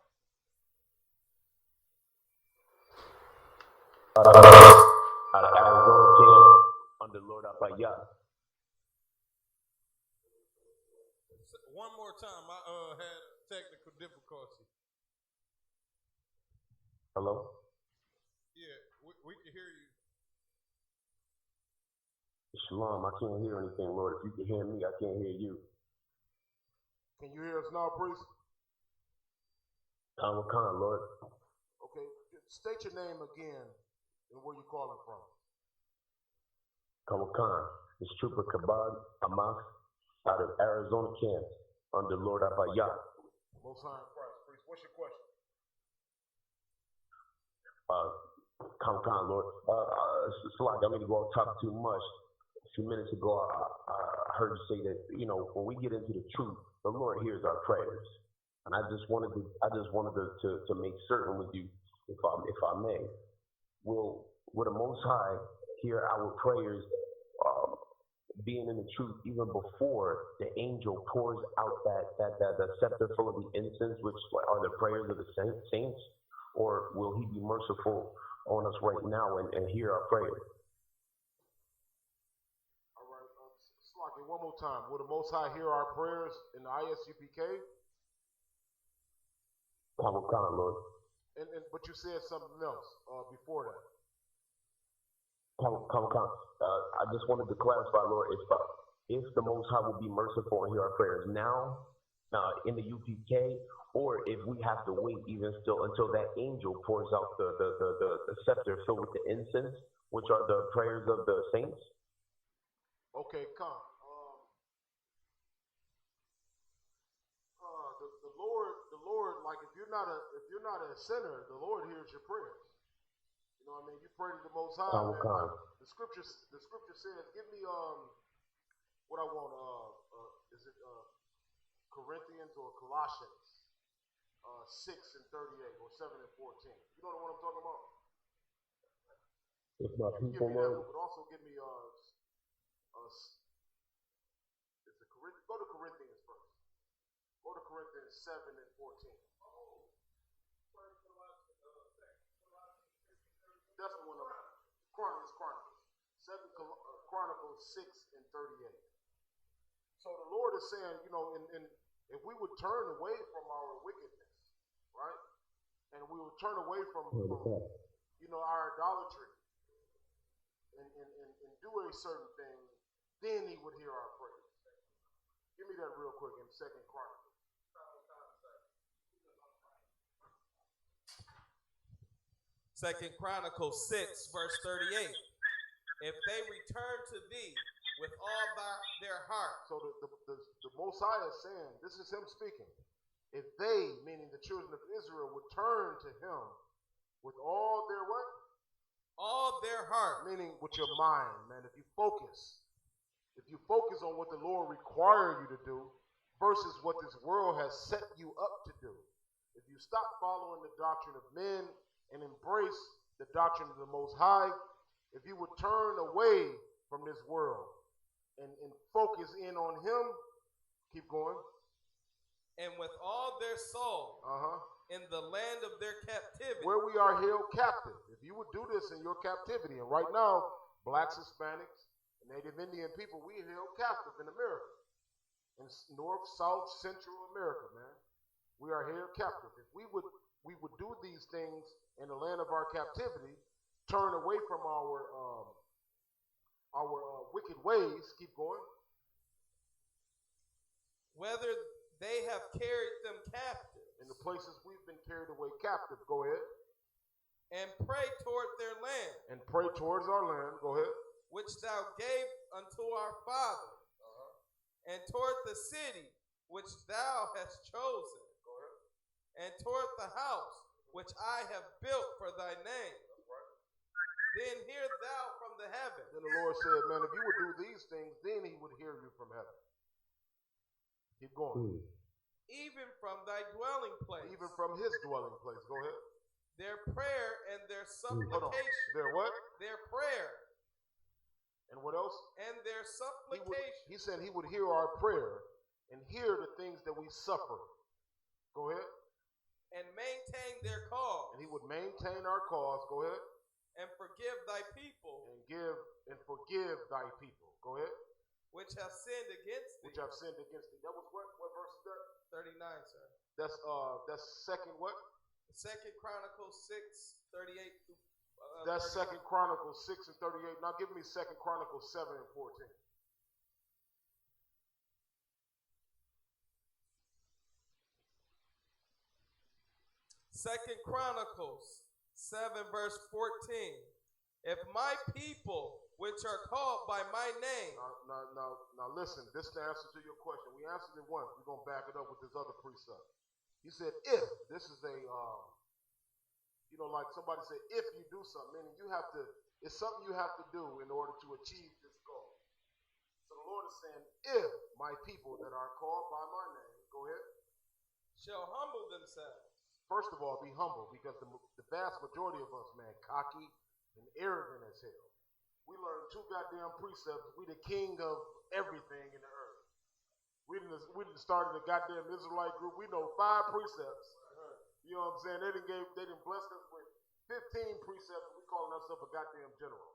Speaker 5: Out of Arizona camp under the Lord up at Yacht.
Speaker 17: One more time. I had technical difficulty.
Speaker 5: Hello?
Speaker 17: Yeah, we can hear you.
Speaker 5: Shalom, I can't hear anything, Lord. If you can hear me, I can't hear you.
Speaker 16: Can you hear us now, priest?
Speaker 5: Khan, Lord.
Speaker 16: Okay, state your name again and where you calling from.
Speaker 5: Khan, it's Trooper Kabad Amas out of Arizona camp under Lord Abayat.
Speaker 16: Most High in Christ, priest. What's your question?
Speaker 5: Khan, Lord. Slack, I don't mean to go off topic too much. A few minutes ago, I heard you say that, you know, when we get into the truth, the Lord hears our prayers. And I just wanted to make certain with you, if I may, will the Most High hear our prayers, being in the truth even before the angel pours out that scepter full of the incense, which are the prayers of the saints, or will He be merciful on us right now and hear our prayers?
Speaker 16: All right, Slocky, one more time. Will the Most High hear our prayers in the ISUPK?
Speaker 5: Khan, Lord.
Speaker 16: But you said something else before that.
Speaker 5: Khan. I just wanted to clarify, Lord, if the Most High will be merciful and hear our prayers now, in the UPK, or if we have to wait even still until that angel pours out the scepter filled with the incense, which are the prayers of the saints.
Speaker 16: Okay, Khan. The Lord, like if you're not a sinner, the Lord hears your prayers. You know what I mean? You pray to the Most High. Man. The scripture says, give me what I want. Is it Corinthians or Colossians 6 and 38 or 7 and 14? You know what I'm talking about?
Speaker 5: It's my
Speaker 16: give
Speaker 5: people,
Speaker 16: me that
Speaker 5: Lord.
Speaker 16: one, but also give me go to Corinthians first. Go to Corinthians 7 and 14. That's the one. Chronicles. 7 Chronicles 6 and 38. So the Lord is saying, you know, if we would turn away from our wickedness, right, and we would turn away from you know, our idolatry, and do a certain thing, then He would hear our prayers. Give me that real quick in 2 Chronicles.
Speaker 17: Second Chronicles 6, verse 38. If they return to thee with all their heart.
Speaker 16: So the Most High is saying, this is Him speaking. If they, meaning the children of Israel, would turn to Him with all their what?
Speaker 17: All their heart.
Speaker 16: Meaning with your mind, man. If you focus on what the Lord requires you to do versus what this world has set you up to do. If you stop following the doctrine of men and embrace the doctrine of the Most High, if you would turn away from this world and focus in on Him, keep going.
Speaker 17: And with all their soul in the land of their captivity.
Speaker 16: Where we are held captive. If you would do this in your captivity, and right now, blacks, Hispanics, and Native Indian people, we are held captive in America. In North, South, Central America, man. We are held captive. If we would do these things in the land of our captivity, turn away from our wicked ways, keep going.
Speaker 17: Whether they have carried them captive.
Speaker 16: In the places we've been carried away captive, go ahead.
Speaker 17: And pray toward their land.
Speaker 16: And pray towards our land, go ahead.
Speaker 17: Which thou gave unto our fathers. And toward the city which thou hast chosen. Go ahead. And toward the house which I have built for thy name. Then hear thou from the heaven.
Speaker 16: Then the Lord said, man, if you would do these things, then He would hear you from heaven. Keep going.
Speaker 17: Even from thy dwelling place.
Speaker 16: Even from His dwelling place. Go ahead.
Speaker 17: Their prayer and their supplication.
Speaker 16: Their what?
Speaker 17: Their prayer.
Speaker 16: And what else?
Speaker 17: And their supplication.
Speaker 16: He said He would hear our prayer and hear the things that we suffer. Go ahead.
Speaker 17: And maintain their cause.
Speaker 16: And He would maintain our cause. Go ahead.
Speaker 17: And forgive thy people.
Speaker 16: And forgive thy people. Go ahead.
Speaker 17: Which have sinned against thee.
Speaker 16: Which have sinned against thee. That was what verse is that?
Speaker 17: 39, sir.
Speaker 16: That's second what?
Speaker 17: Second Chronicles 6, 38 through
Speaker 16: that's 39. Second Chronicles 6 and 38. Now give me Second Chronicles 7 and 14.
Speaker 17: Second Chronicles 7 verse 14. If my people, which are called by my name.
Speaker 16: Now listen, this is the answer to your question. We answered it once. We're going to back it up with this other precept. He said, if, this is a, like somebody said, if you do something, meaning it's something you have to do in order to achieve this goal. So the Lord is saying, if my people that are called by my name, go ahead.
Speaker 17: Shall humble themselves.
Speaker 16: First of all, be humble, because the vast majority of us, man, cocky and arrogant as hell. We learned 2 goddamn precepts. We the king of everything in the earth. We didn't started a goddamn Israelite group. We know 5 precepts. You know what I'm saying? They didn't bless us with 15 precepts. We calling ourselves a goddamn general.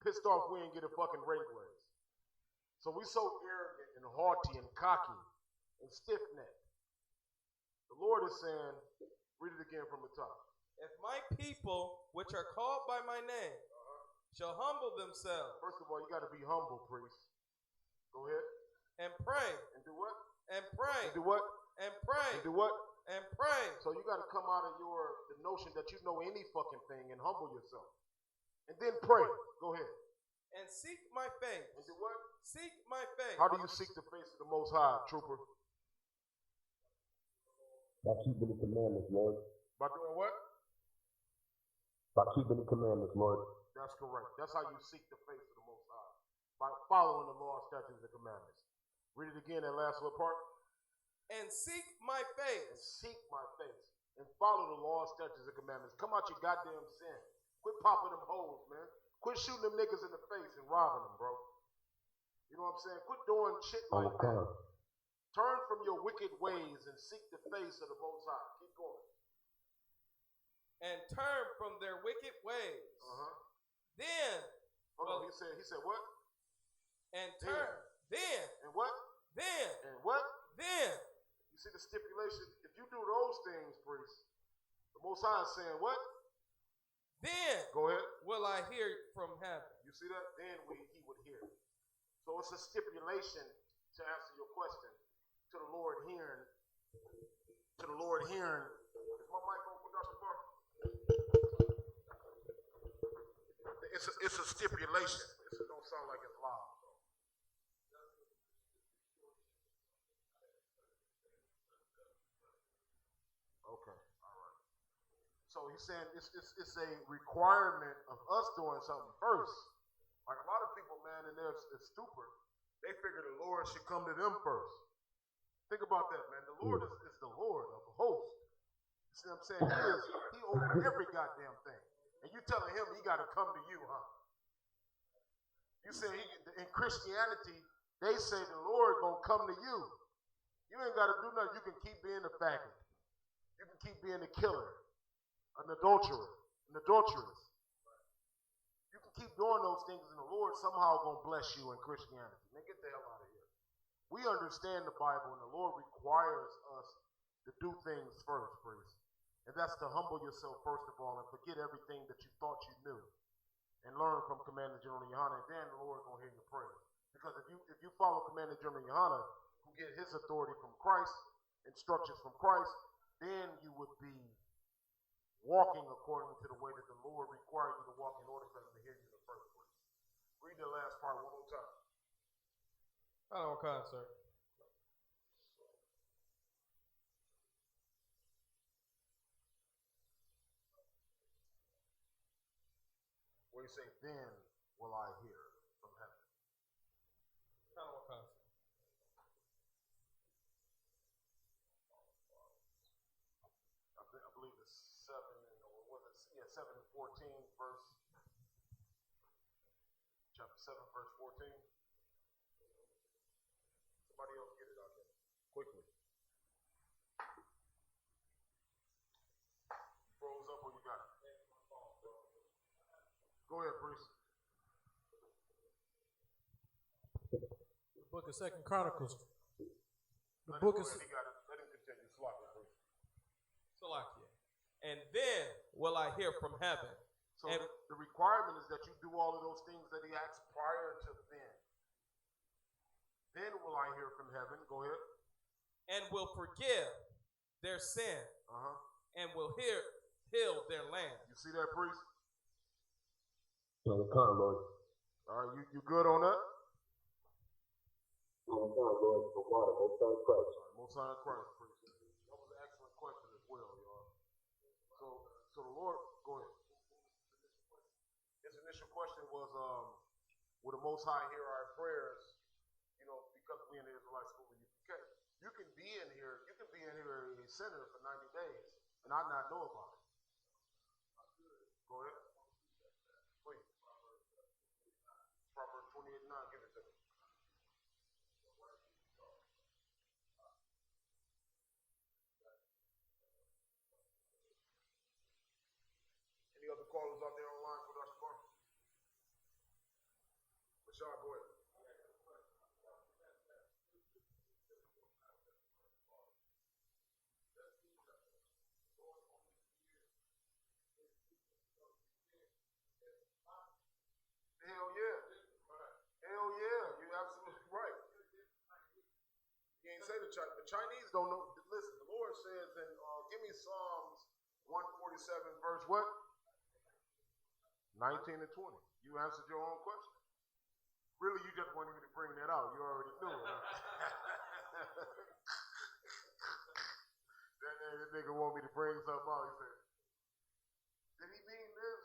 Speaker 16: Pissed off we ain't get a fucking rank raise. So we so arrogant and haughty and cocky and stiff-necked. The Lord is saying, read it again from the top.
Speaker 17: If my people, which are called by my name, shall humble themselves.
Speaker 16: First of all, you got to be humble, priest. Go ahead.
Speaker 17: And pray.
Speaker 16: And do what?
Speaker 17: And pray.
Speaker 16: And do what?
Speaker 17: And pray.
Speaker 16: And do what?
Speaker 17: And pray.
Speaker 16: So you got to come out of the notion that you know any fucking thing and humble yourself. And then pray. Go ahead.
Speaker 17: And seek my face.
Speaker 16: And do what?
Speaker 17: Seek my face.
Speaker 16: How do you seek the face of the Most High, trooper?
Speaker 5: By keeping the commandments, Lord.
Speaker 16: By doing what?
Speaker 5: By keeping the commandments, Lord.
Speaker 16: That's correct. That's how you seek the face of the Most High. By following the law, statutes, and commandments. Read it again, that last little part.
Speaker 17: And seek my face.
Speaker 16: And seek my face. And follow the law, statutes, and commandments. Come out your goddamn sin. Quit popping them holes, man. Quit shooting them niggas in the face and robbing them, bro. You know what I'm saying? Quit doing shit like that. Turn from your wicked ways and seek the face of the Most High. Keep going.
Speaker 17: And turn from their wicked ways. Then.
Speaker 16: Hold on, he said what?
Speaker 17: And turn. Then.
Speaker 16: And what?
Speaker 17: Then.
Speaker 16: And what?
Speaker 17: Then.
Speaker 16: You see the stipulation? If you do those things, priest, the Most High is saying what?
Speaker 17: Then.
Speaker 16: Go ahead.
Speaker 17: Will I hear from heaven?
Speaker 16: You see that? Then he would hear. So it's a stipulation to answer your question. To the Lord hearing. To the Lord hearing. Is my mic on for Dr. Bar? It's a stipulation. It don't sound like it's loud. Okay, all right. So he's saying it's a requirement of us doing something first. Like a lot of people, man, and they're stupid. They figure the Lord should come to them first. Think about that, man. The Lord is the Lord of hosts. You see what I'm saying? He over every goddamn thing. And you telling him he got to come to you, huh? You say in Christianity, they say the Lord gonna come to you. You ain't got to do nothing. You can keep being a faggot. You can keep being a killer, an adulterer, an adulteress. You can keep doing those things, and the Lord somehow gonna bless you in Christianity. Man, get the hell out of here. We understand the Bible, and the Lord requires us to do things first, priest. And that's to humble yourself first of all and forget everything that you thought you knew and learn from Commander General Yohana, and then the Lord gonna hear your prayer. Because if you follow Commander General Yohana, who get his authority from Christ, instructions from Christ, then you would be walking according to the way that the Lord required you to walk in order for him to hear you in the first place. Read the last part one more time.
Speaker 2: I don't concert.
Speaker 16: Where you say, then will I hear from heaven.
Speaker 2: I don't concert.
Speaker 16: I believe it's 7 and 14, verse, chapter 7, verse 14. Somebody else get it out there, quickly. Froze up or you got it? Go ahead, priest.
Speaker 2: The book of 2 Chronicles. The
Speaker 16: Let
Speaker 2: book
Speaker 16: him
Speaker 2: of...
Speaker 16: Let him continue. Sloppy, priest.
Speaker 2: Salakia. And then will I hear from heaven.
Speaker 16: So the requirement is that you do all of those things that he asked prior to then. Then will I hear from heaven. Go ahead.
Speaker 2: And will forgive their sin. And will heal their land.
Speaker 16: You see that, priest?
Speaker 5: Lord.
Speaker 16: All right, you good on that?
Speaker 5: Lord, for water, Most High Christ.
Speaker 16: Most High Christ, priest. That was an excellent question as well, y'all. So the Lord, go ahead. His initial question was, will the Most High hear our prayers? You know, because we in the Israelite school, you can be in here a sinner for 90 days and I not know about it. Go ahead. Please. Proverbs 28:9, give it to me. Any other callers out there online for Dr. Barr? Michelle, go ahead. Hell yeah. Hell yeah. You're absolutely right. You ain't say the Chinese don't know. Listen, the Lord says, and give me Psalms 147, verse what? 19 and 20. You answered your own question. Really, you just wanted me to bring that out. You already knew it. Huh? that nigga want me to bring something out. He said, did he mean this?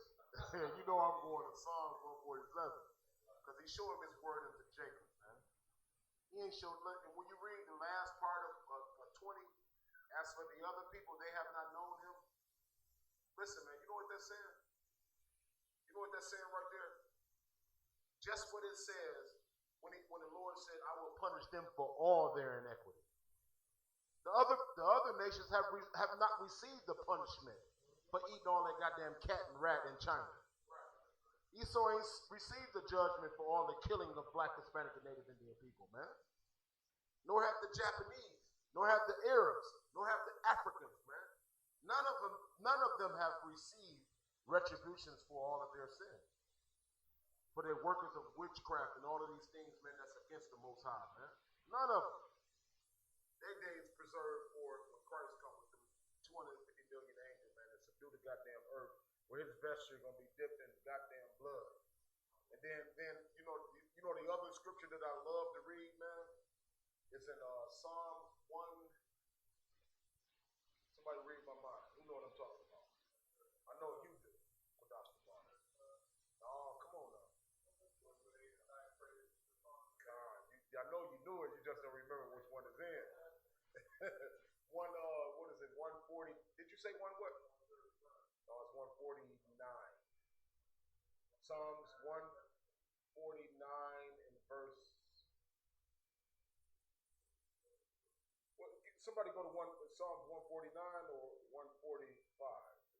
Speaker 16: You know I'm going to Psalms 147. Because he's showing his word unto Jacob, man. He ain't showed nothing. When you read the last part of 20, as for the other people, they have not known him. Listen, man, you know what that's saying? You know what that's saying right there? Just what it says when the Lord said, I will punish them for all their iniquity. The other nations have not received the punishment for eating all that goddamn cat and rat in China. Esau ain't received the judgment for all the killing of Black, Hispanic, and Native Indian people, man. Nor have the Japanese, nor have the Arabs, nor have the Africans, man. None of them have received retributions for all of their sin. For their workers of witchcraft and all of these things, man, that's against the Most High, man. None of them. Their days preserved for when Christ comes with them 250 million angels, man, and subdue the goddamn earth, where his vesture gonna be dipped in goddamn blood. And then you know the other scripture that I love to read, man, is in Psalms 1. Somebody read my mind. You know what I'm talking about. I know you do. Oh, come on now. God, I know you knew it, you just don't remember which one is in. say one what? Oh, it's 149. Psalms 149 and verse. Well, somebody go to Psalms 149 or 145.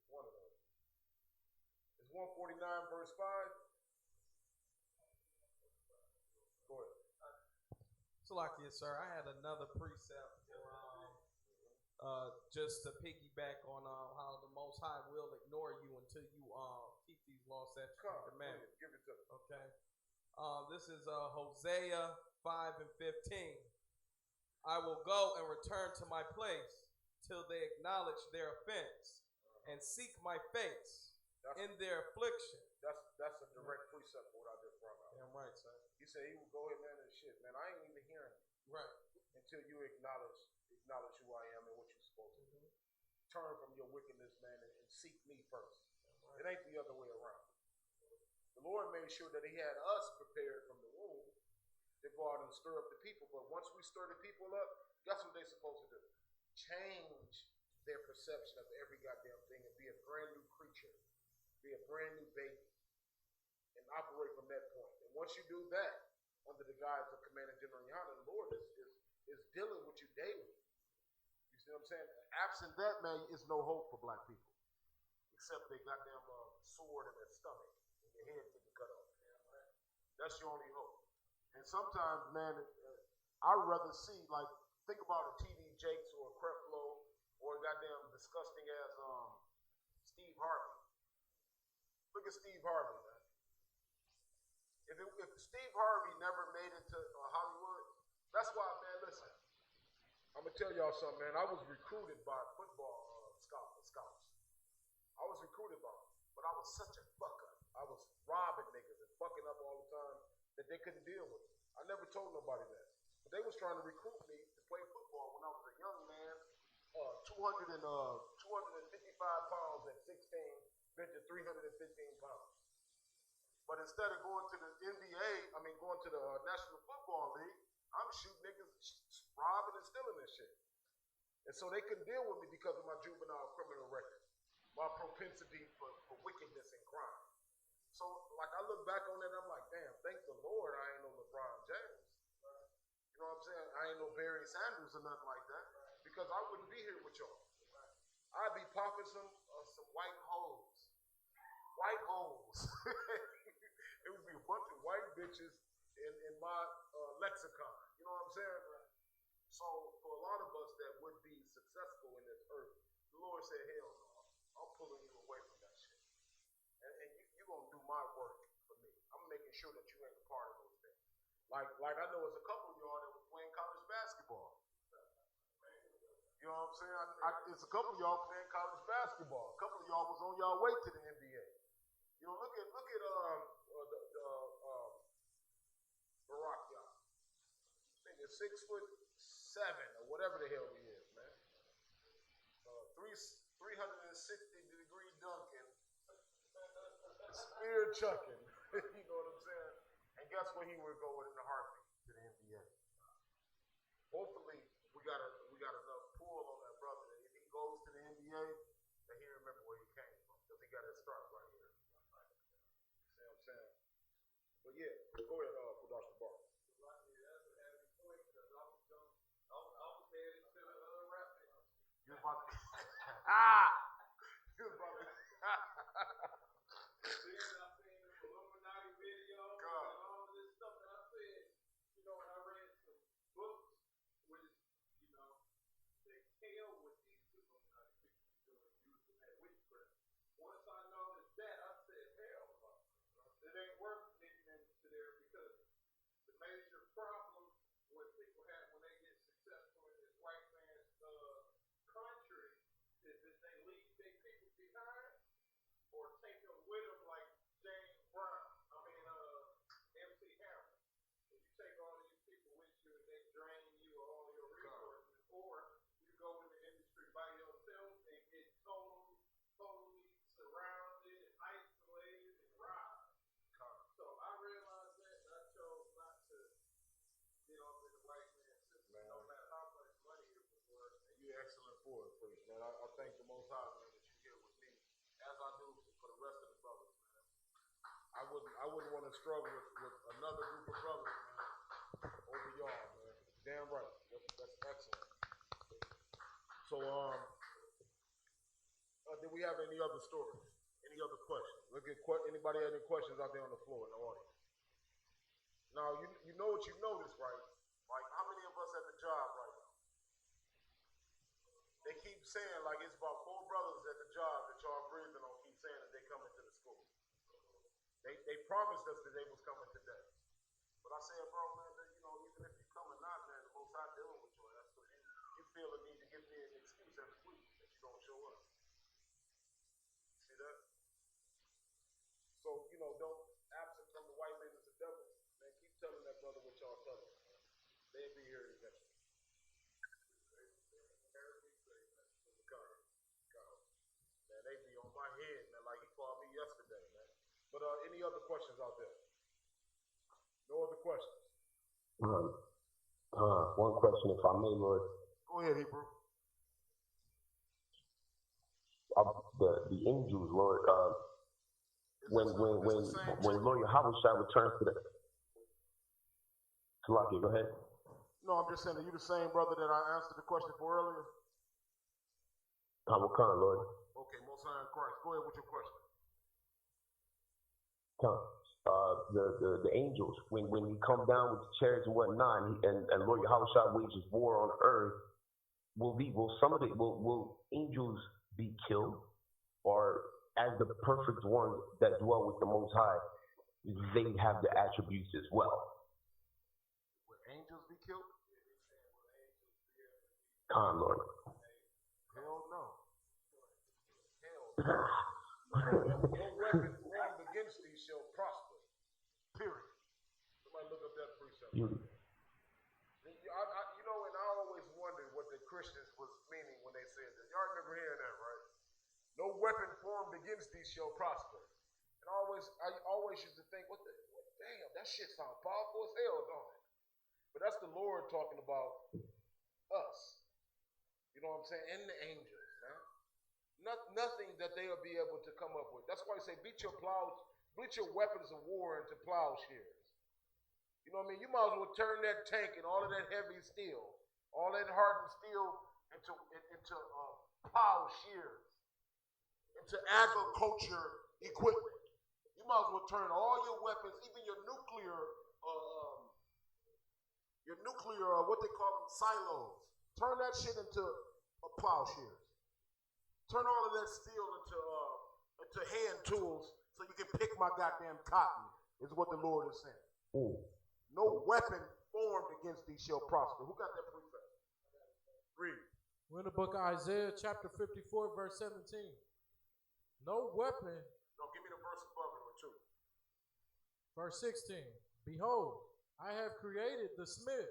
Speaker 16: It's one of those. It's 149 verse 5. Go ahead.
Speaker 17: So, like yes, sir. I had another precept just to piggyback on how the Most High will ignore you until you keep these laws, statutes, and commandments.
Speaker 16: Give it to me.
Speaker 17: Okay. This is Hosea 5 and 15. I will go and return to my place till they acknowledge their offense and seek my face in their affliction.
Speaker 16: That's a direct precept for what I just brought out.
Speaker 17: Damn right, sir.
Speaker 16: He said he will go ahead, man, and shit, man. I ain't even hearing it.
Speaker 17: Right.
Speaker 16: Until you acknowledge who I am and what you're supposed to do. Turn from your wickedness, man, and seek me first. It ain't the other way around. The Lord made sure that he had us prepared from the womb to go out and stir up the people. But once we stir the people up, guess what they're supposed to do? Change their perception of every goddamn thing and be a brand new creature. Be a brand new baby. And operate from that point. And once you do that, under the guise of Commander General Yana, the Lord is dealing with you daily. You see what I'm saying? Absent that, man, is no hope for black people. Except they goddamn sword in their stomach and your head getting cut off. That's your only hope. And sometimes, man, I'd rather see, like, think about a TD Jakes or a Creflo or a goddamn disgusting ass Steve Harvey. Look at Steve Harvey, man. If Steve Harvey never made it to Hollywood, that's why, man, listen. I'm going to tell y'all something, man. I was recruited by football scouts. I was recruited by them, but I was such a fuck up. I was robbing niggas and fucking up all the time that they couldn't deal with it. I never told nobody that. But they was trying to recruit me to play football when I was a young man, 255 pounds at 16, benching 315 pounds. But instead of going to the going to the National Football League, I'm shooting niggas, robbing and stealing this shit. And so they couldn't deal with me because of my juvenile criminal record, my propensity for wickedness and crime. So, like, I look back on it, I'm like, damn, thank the Lord I ain't no LeBron James. You know what I'm saying? I ain't no Barry Sanders or nothing like that, because I wouldn't be here with y'all. I'd be popping some white hoes. White hoes. It would be a bunch of white bitches in my lexicon. You know what I'm saying? So for a lot of us that would be successful in this earth, the Lord said, hell no, I'm pulling you away from that shit. And you're going to do my work for me. I'm making sure that you ain't a part of those things. Like I know there's a couple of y'all that was playing college basketball. You know what I'm saying? There's a couple of y'all playing college basketball. A couple of y'all was on y'all way to the NBA. You know, look at Barack Young. I think it's 6'7" or whatever the hell he is, man. 360-degree dunking, spear chucking. You know what I'm saying? And guess where he would go in a heartbeat? To the NBA. Hopefully, we got enough pull on that brother that if he goes to the NBA, that he remember where he came from, because he got his start right here. See what I'm saying? But yeah, go ahead, Production Bar. You was about to you was about to
Speaker 17: Illuminati video and all of this stuff that I said, you know, and I read some books with, you know, they tell what these Illuminati people are doing using that witchcraft. Once I noticed that, I said, hell no. It ain't worth getting into there, because the major problem what people have when they get successful in this white man's country is that they
Speaker 16: struggle with another group of brothers, man, over y'all, man. Damn right. That's excellent. So, do we have any other stories? Any other questions? Look at anybody have any questions out there on the floor in the audience? Now, you know what you notice, right? Like, how many of us at the job right now? They keep saying, like, it's about 4 brothers at the job that y'all breathing on, keep saying that they coming to the school. They promised us that they was coming today. But I said, bro, man, you know, even if you come or not, man, the Most High dealing with you. That's what you feel the need to give me an excuse every week that you don't show up. See that? So, you know, don't absent from the white man is the devil. Man, keep telling that brother what y'all telling him. They'll be here eventually. Man, they be on my head, man, like he called me yesterday, man. But any other questions out there? No other questions?
Speaker 5: One question, if I may, Lord.
Speaker 16: Go ahead, Hebrew.
Speaker 5: The angels, Lord. When Lord Yahushua returns to the Salaki, go ahead.
Speaker 16: No, I'm just saying, are you the same brother that I answered the question for earlier?
Speaker 5: Khan, Lord.
Speaker 16: Okay, Most High in Christ. Go ahead with your question.
Speaker 5: Khan. The angels, when he come down with the chariots and whatnot, and Lord Yahushua wages war on earth, will angels be killed, or as the perfect ones that dwell with the Most High, they have the attributes as well?
Speaker 16: Will angels be killed?
Speaker 5: Khan, Lord.
Speaker 16: Hell no. No weapon formed against thee shall prosper. Period. Somebody look up that precept. You know, and I always wondered what the Christians was meaning when they said that. Y'all remember hearing that, right? No weapon formed against thee shall prosper. And I always used to think, damn, that shit sounds powerful as hell, don't it? But that's the Lord talking about us. You know what I'm saying? And the angels, man. Nothing that they'll be able to come up with. That's why I say beat your weapons of war into plowshares. You know what I mean? You might as well turn that tank and all of that heavy steel, all that hardened steel into plowshares, into agriculture equipment. You might as well turn all your weapons, even your nuclear, what they call them, silos. Turn that shit into plowshares. Turn all of that steel into hand tools so you can pick my goddamn cotton, is what the Lord is saying.
Speaker 5: Ooh.
Speaker 16: No weapon formed against thee shall prosper. Who got that precept? Read.
Speaker 2: We're in the book of Isaiah, chapter 54, verse 17. No weapon.
Speaker 16: No, give me the verse above it or two.
Speaker 2: Verse 16. Behold, I have created the smith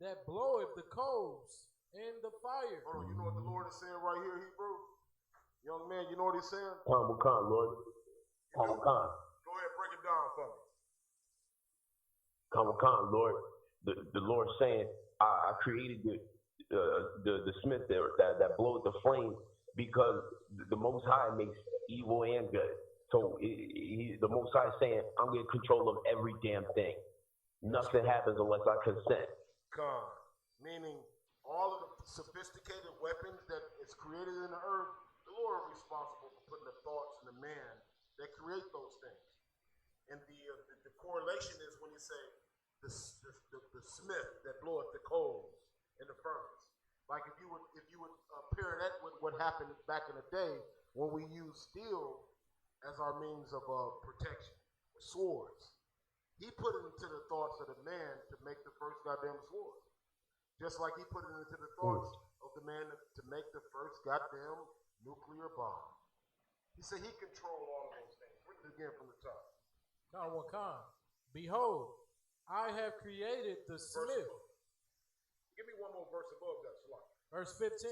Speaker 2: that bloweth the coals in the fire.
Speaker 16: Hold on, you know what the Lord is saying right here, Hebrew? Young man, you know what he's saying?
Speaker 5: Khan, Lord. Khan.
Speaker 16: Go ahead, break it down for me.
Speaker 5: Khan, Lord. The Lord saying, I created the smith there that blows the flame because the Most High makes evil and good. So the Most High is saying, I'm in control of every damn thing. Nothing happens unless I consent.
Speaker 16: Khan, meaning all of the sophisticated weapons that is created in the earth, the Lord is responsible for putting the thoughts in the man that create those things. And the correlation is when you say the smith that bloweth the coals in the furnace. Like if you would pair that with what happened back in the day when we used steel as our means of protection, swords. He put it into the thoughts of the man to make the first goddamn sword. Just like he put it into the thoughts of the man to make the first goddamn nuclear bomb. He said he controlled all of those things. Read it again from the top.
Speaker 2: Khan. Behold, I have created the smith.
Speaker 16: Give me one more verse above that slide.
Speaker 2: Verse 15.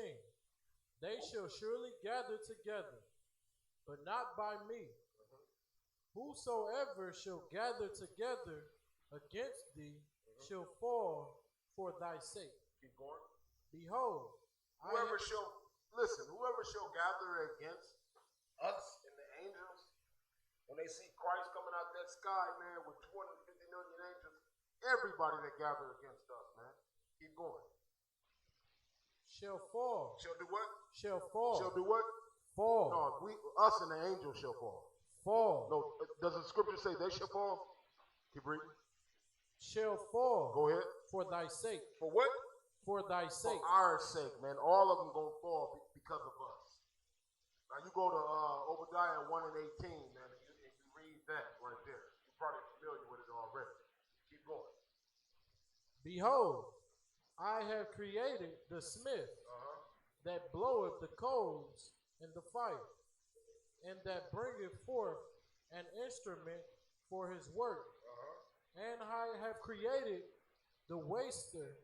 Speaker 2: They shall surely gather together, but not by me. Whosoever shall gather together against thee shall fall for thy sake.
Speaker 16: Keep going.
Speaker 2: Behold,
Speaker 16: whoever shall gather against us and the angels, When they see Christ coming out that sky, man, with 250 million angels, everybody that gather against us, man. Keep going.
Speaker 2: Shall fall.
Speaker 16: Shall do what?
Speaker 2: Shall fall.
Speaker 16: Shall do what?
Speaker 2: Fall.
Speaker 16: No, us and the angels shall fall.
Speaker 2: Fall.
Speaker 16: No, does the scripture say they shall fall? Keep reading.
Speaker 2: Shall fall.
Speaker 16: Go ahead.
Speaker 2: For thy sake.
Speaker 16: For what?
Speaker 2: For thy sake.
Speaker 16: For our sake, man. All of them gonna fall because of us. Now you go to Obadiah 1 and 18, man, and you read that right there. You're probably familiar with it already. Keep going.
Speaker 2: Behold, I have created the smith that bloweth the coals in the fire, and that bringeth forth an instrument for his work. And I have created the waster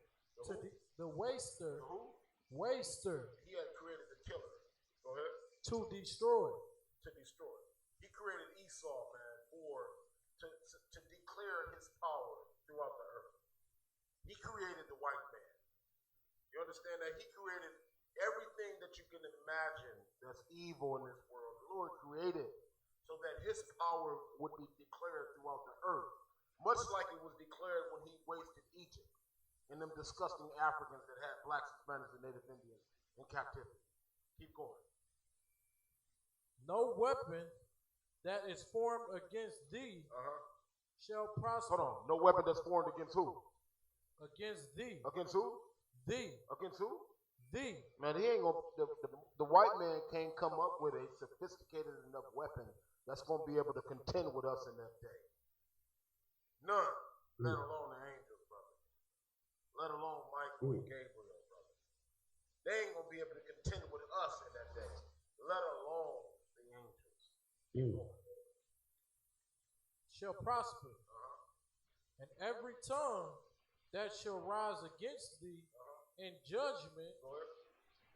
Speaker 2: waster.
Speaker 16: He had created the killer. Go ahead.
Speaker 2: To destroy.
Speaker 16: He created Esau, man, to declare his power throughout the earth. He created the white man. You understand that? He created everything that you can imagine that's evil in this world. The Lord created so that his power would be declared throughout the earth, much like it was declared when he wasted Egypt and them disgusting Africans that had blacks, Hispanics, and Native Indians in captivity. Keep going.
Speaker 2: No weapon that is formed against thee shall prosper.
Speaker 16: Hold on. No weapon that's formed against who?
Speaker 2: Against thee.
Speaker 16: Against who?
Speaker 2: Thee.
Speaker 16: Against who?
Speaker 2: Thee.
Speaker 16: Man, he ain't gonna. The white man can't come up with a sophisticated enough weapon that's gonna be able to contend with us in that day. None. Let alone the angels, brother. Let alone Michael and Gabriel, brother. They ain't gonna be able to contend with us in that day. Let alone the angels.
Speaker 2: Shall prosper, and every tongue that shall rise against thee in judgment,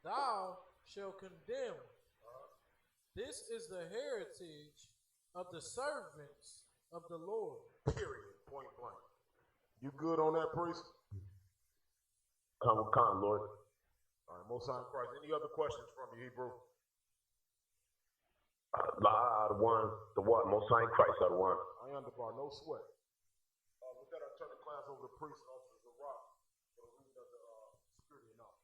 Speaker 2: thou shalt condemn. This is the heritage of the servants of the Lord.
Speaker 16: Period. Point blank. You good on that, priest?
Speaker 5: Come, Lord.
Speaker 16: All right, Most High in Christ. Any other questions from you, Hebrew?
Speaker 5: The one, Most High in Christ, the one.
Speaker 16: I underbar, no sweat. With that, I turn the class over to priest and officers of Rock for the reading of the security and all.